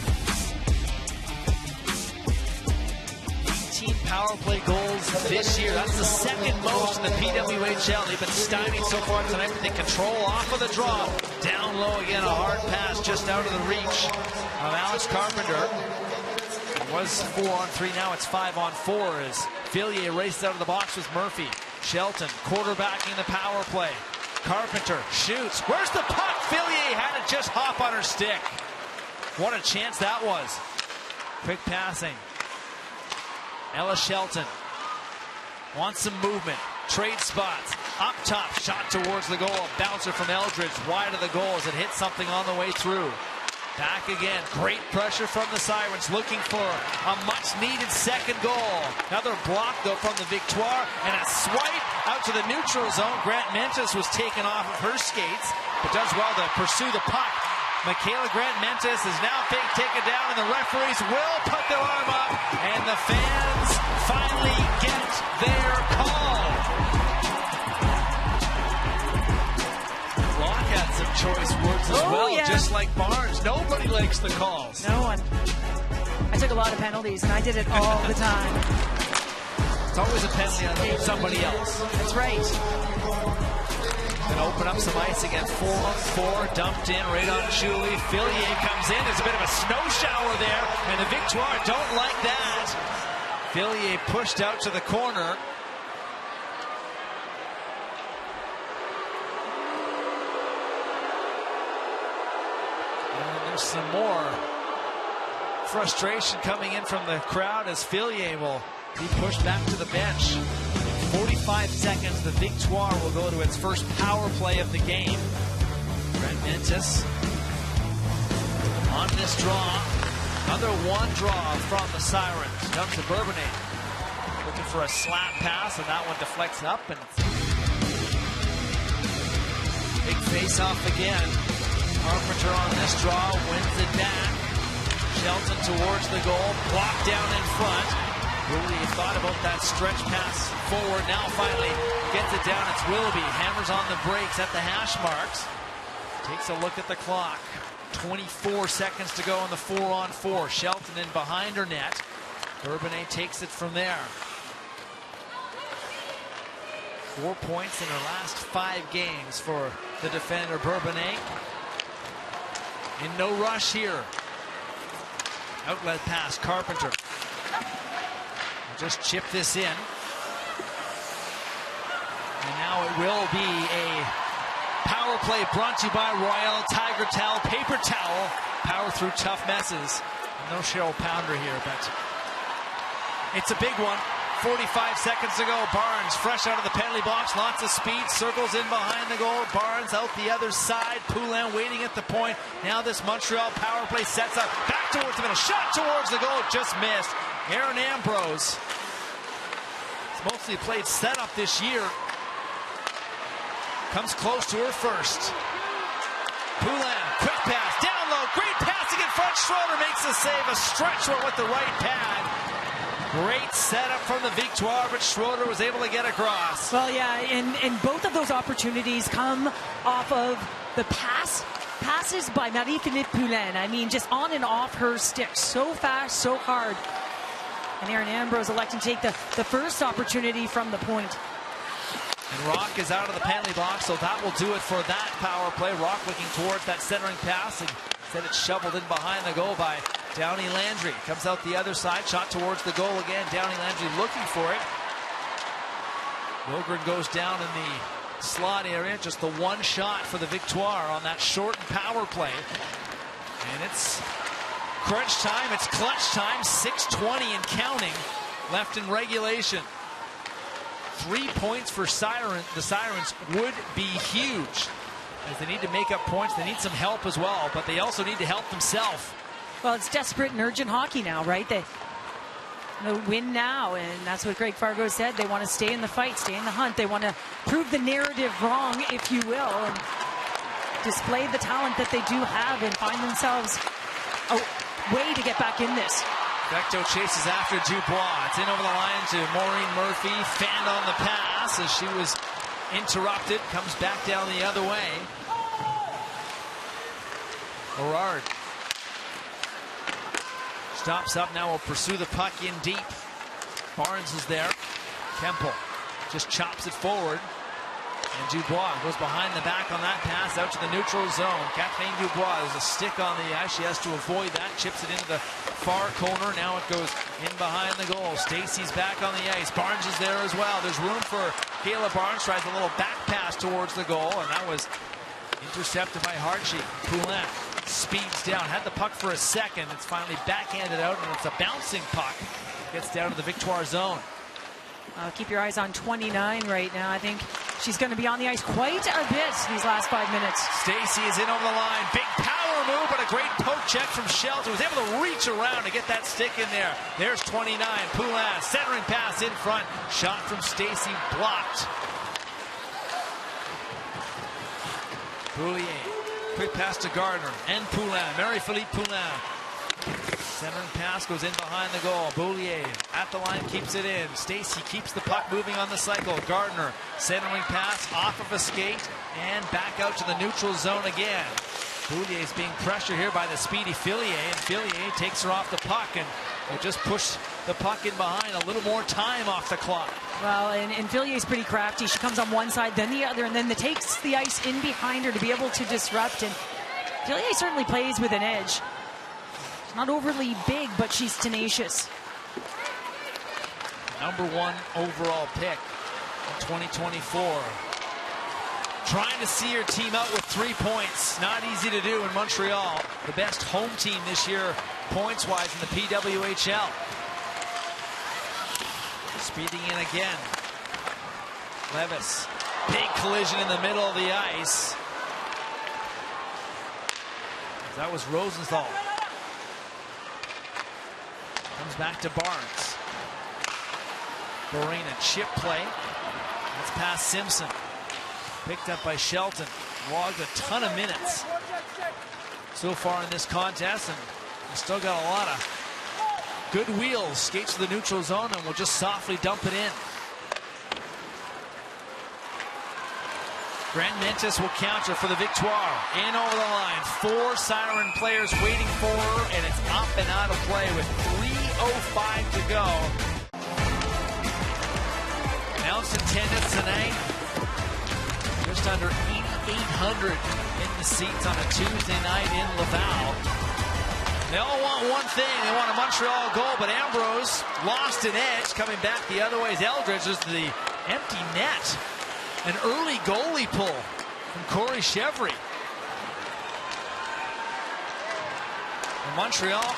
[SPEAKER 2] 18 power play goals this year. That's the second most in the PWHL. They've been stymied so far tonight, but they control off of the draw. Down low again, a hard pass just out of the reach of Alex Carpenter. It was 4-on-3, now it's 5-on-4 as Fillier races out of the box with Murphy. Shelton quarterbacking the power play. Carpenter shoots. Where's the puck? Fillier had it just hop on her stick. What a chance that was. Quick passing. Ella Shelton wants some movement. Trade spots. Up top. Shot towards the goal. A bouncer from Eldridge. Wide of the goal as it hits something on the way through. Back again. Great pressure from the Sirens. Looking for a much-needed second goal. Another block, though, from the Victoire. And a swipe out to the neutral zone. Grant Mentis was taken off of her skates, but does well to pursue the puck. Michaela Grant Mentis is now taken down, and the referees will put their arm up, and the fans finally get their call. Locke had some choice words as well,
[SPEAKER 3] yeah.
[SPEAKER 2] Just like Barnes. Nobody likes the calls.
[SPEAKER 3] No one. I took a lot of penalties, and I did it all the time.
[SPEAKER 2] It's always a penalty on somebody else.
[SPEAKER 3] That's right.
[SPEAKER 2] Gonna open up some ice again. 4-on-4, dumped in right on Chuli. Fillier comes in. There's a bit of a snow shower there, and the Victoire don't like that. Fillier pushed out to the corner. there's some more frustration coming in from the crowd as Fillier will be pushed back to the bench. 45 seconds, the Victoire will go to its first power play of the game. Brent Mentis on this draw. Another one draw from the Sirens. Comes to Bourbonnais. Looking for a slap pass, and that one deflects up. And big face-off again. Carpenter on this draw, wins it back. Shelton towards the goal, blocked down in front. Really thought about that stretch pass forward. Now finally gets it down. It's Willoughby. Hammers on the brakes at the hash marks. Takes a look at the clock. 24 seconds to go in the 4-on-4. Shelton in behind her net. Bourbonnais takes it from there. 4 points in her last 5 games for the defender Bourbonnais. In no rush here. Outlet pass, Carpenter. Just chip this in. And now it will be a power play brought to you by Royal Tiger Towel, paper towel. Power through tough messes. No Cheryl Pounder here, but it's a big one. 45 seconds to go. Barnes fresh out of the penalty box. Lots of speed. Circles in behind the goal. Barnes out the other side. Poulin waiting at the point. Now this Montreal power play sets up. Back towards the middle. Shot towards the goal. Just missed. Aaron Ambrose. It's mostly played setup this year. Comes close to her first. Poulin. Quick pass. Down low. Great passing in front. Schroeder makes the save. A stretch one with the right pad. Great setup from the Victoire, but Schroeder was able to get across.
[SPEAKER 3] Well, yeah, and both of those opportunities come off of the passes by Marie-Philippe Poulin. I mean, just on and off her stick. So fast, so hard. And Aaron Ambrose electing to take the first opportunity from the point.
[SPEAKER 2] And Rock is out of the penalty box, so that will do it for that power play. Rock looking towards that centering pass, and instead it's shoveled in behind the goal by Downey Landry. Comes out the other side, shot towards the goal again. Downey Landry looking for it. Wilgren goes down in the slot area. Just the one shot for the Victoire on that shortened power play. And it's crunch time. It's clutch time. 6:20 and counting left in regulation. 3 points for the Sirens would be huge, as they need to make up points. They need some help as well, but they also need to help themselves.
[SPEAKER 3] Well, it's desperate and urgent hockey now, right? They win now, and that's what Greg Fargo said. They want to stay in the fight, stay in the hunt. They want to prove the narrative wrong, if you will, and display the talent that they do have and find themselves a way to get back in this.
[SPEAKER 2] Becto chases after Dubois. It's in over the line to Maureen Murphy. Fanned on the pass as she was interrupted. Comes back down the other way. Gerard stops up now, will pursue the puck in deep. Barnes is there. Kemple just chops it forward. And Dubois goes behind the back on that pass out to the neutral zone. Kathleen Dubois, there's a stick on the ice. She has to avoid that. Chips it into the far corner. Now it goes in behind the goal. Stacey's back on the ice. Barnes is there as well. There's room for Kayla Barnes. Tries a little back pass towards the goal, and that was intercepted by Hartshee. Poulin speeds down. Had the puck for a second. It's finally backhanded out, and it's a bouncing puck. Gets down to the Victoire zone.
[SPEAKER 3] Keep your eyes on 29 right now. I think she's going to be on the ice quite a bit these last 5 minutes.
[SPEAKER 2] Stacey is in over the line. Big power move, but a great poke check from Shelton. Was able to reach around to get that stick in there. There's 29. Poulin, centering pass in front. Shot from Stacey, blocked. Boulier, quick pass to Gardner and Poulin. Marie-Philippe Poulin. Centering pass goes in behind the goal. Boulier at the line, keeps it in. Stacey keeps the puck moving on the cycle. Gardner, centering pass off of a skate and back out to the neutral zone again. Boulier is being pressured here by the speedy Fillier, and Fillier takes her off the puck, and will just push the puck in behind. A little more time off the clock.
[SPEAKER 3] Well, and Fillier's pretty crafty. She comes on one side, then the other, and then takes the ice in behind her to be able to disrupt. And Fillier certainly plays with an edge. Not overly big, but she's tenacious.
[SPEAKER 2] #1 overall pick in 2024. Trying to see your team out with 3 points. Not easy to do in Montreal. The best home team this year, points-wise, in the PWHL. Speeding in again. Levis. Big collision in the middle of the ice. That was Rosenthal. Comes back to Barnes. Borina, chip play. That's past Simpson. Picked up by Shelton. Logged a ton of minutes so far in this contest, and still got a lot of good wheels. Skates to the neutral zone and will just softly dump it in. Grant Mentis will counter for the Victoire. In over the line. 4 Siren players waiting for her, and it's up and out of play with 3:05 to go. Announced attendance tonight. Just under 8,800 in the seats on a Tuesday night in Laval. They all want one thing. They want a Montreal goal, but Ambrose lost an edge. Coming back the other way is Eldridge. There's the empty net. An early goalie pull from Corey Chevry. And Montreal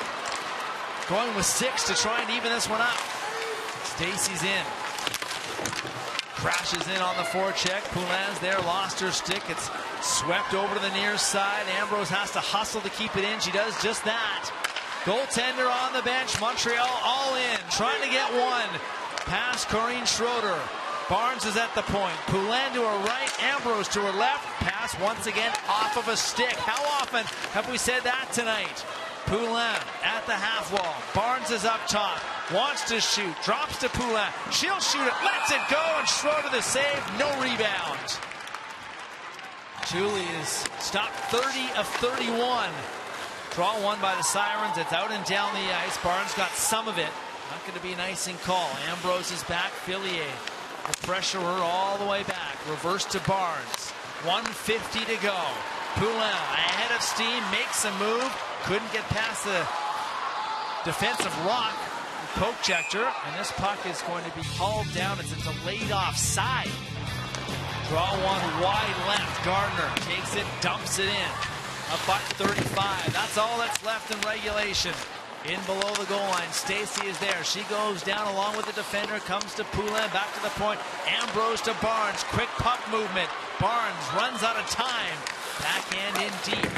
[SPEAKER 2] going with 6 to try and even this one up. Stacy's in. Crashes in on the forecheck. Poulin's there, lost her stick. It's swept over to the near side. Ambrose has to hustle to keep it in. She does just that. Goaltender on the bench. Montreal all in, trying to get one. Past Corinne Schroeder. Barnes is at the point. Poulin to her right, Ambrose to her left. Pass once again off of a stick. How often have we said that tonight? Poulin at the half wall. Barnes is up top. Wants to shoot. Drops to Poulin. She'll shoot it. Lets it go. And Schroeder the save. No rebound. Julie is stopped 30 of 31. Draw one by the Sirens. It's out and down the ice. Barnes got some of it. Not going to be an icing call. Ambrose is back. Fillier. The pressure her all the way back. Reverse to Barnes. 1:50 to go. Poulin ahead of steam. Makes a move. Couldn't get past the defensive rock. Poke checked her. And this puck is going to be hauled down as it's a laid offside. Draw one wide left. Gardner takes it. Dumps it in. $1:35. That's all that's left in regulation. In below the goal line, Stacy is there. She goes down along with the defender, comes to Poulin, back to the point. Ambrose to Barnes, quick puck movement. Barnes runs out of time. Backhand in deep.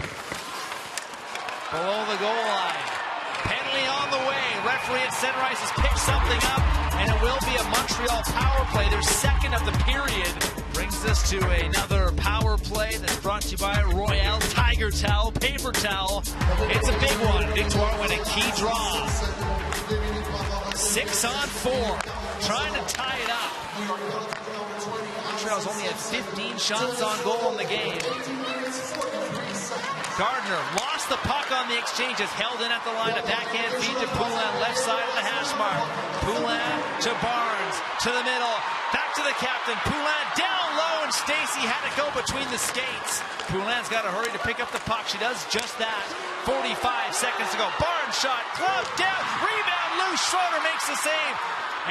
[SPEAKER 2] Below the goal line. Penalty on the way. Referee at center ice has picked something up, and it will be a Montreal power play. Their second of the period. Brings us to another power play that's brought to you by Royale Tiger Towel, paper towel. It's a big one. Victoire win a key draw. 6-on-4. Trying to tie it up. Montreal's only had 15 shots on goal in the game. Gardner lost the puck on the exchange. Is held in at the line. A backhand feed to Poulin, left side of the hash mark. Poulin to Barnes, to the middle. Back to the captain. Poulin down low, and Stacy had to go between the skates. Poulin's got to hurry to pick up the puck. She does just that. 45 seconds to go. Barnes shot, glove down, rebound loose. Schroeder makes the save.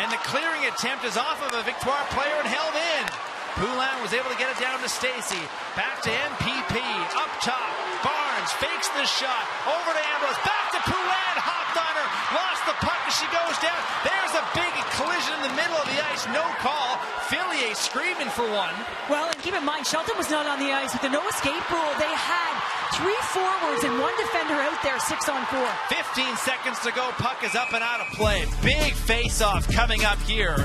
[SPEAKER 2] And the clearing attempt is off of a Victoire player and held in. Poulin was able to get it down to Stacy. Back to MPP. Up top. Barnes fakes the shot. Over to Ambrose. Back to Poulin. Hopped on her. Lost the puck as she goes down. There's a big collision in the middle of the ice. No call. Fillier screaming for one.
[SPEAKER 3] Well, and keep in mind, Shelton was not on the ice. With the no escape rule, they had 3 forwards and 1 defender out there, 6-on-4.
[SPEAKER 2] 15 seconds to go. Puck is up and out of play. Big face-off coming up here.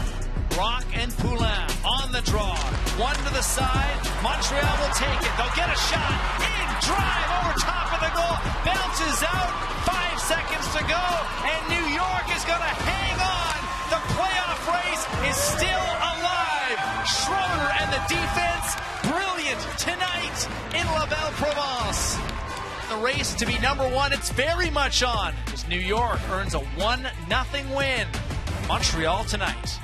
[SPEAKER 2] Brock and Poulin on the draw. One to the side. Montreal will take it. They'll get a shot. In drive over top of the goal. Bounces out. 5 seconds to go. And New York is going to hang on. The playoff race is still alive. Schroeder and the defense, brilliant tonight in Laval-Provence. The race to be number 1, it's very much on, as New York earns a 1-0 win. Montreal tonight.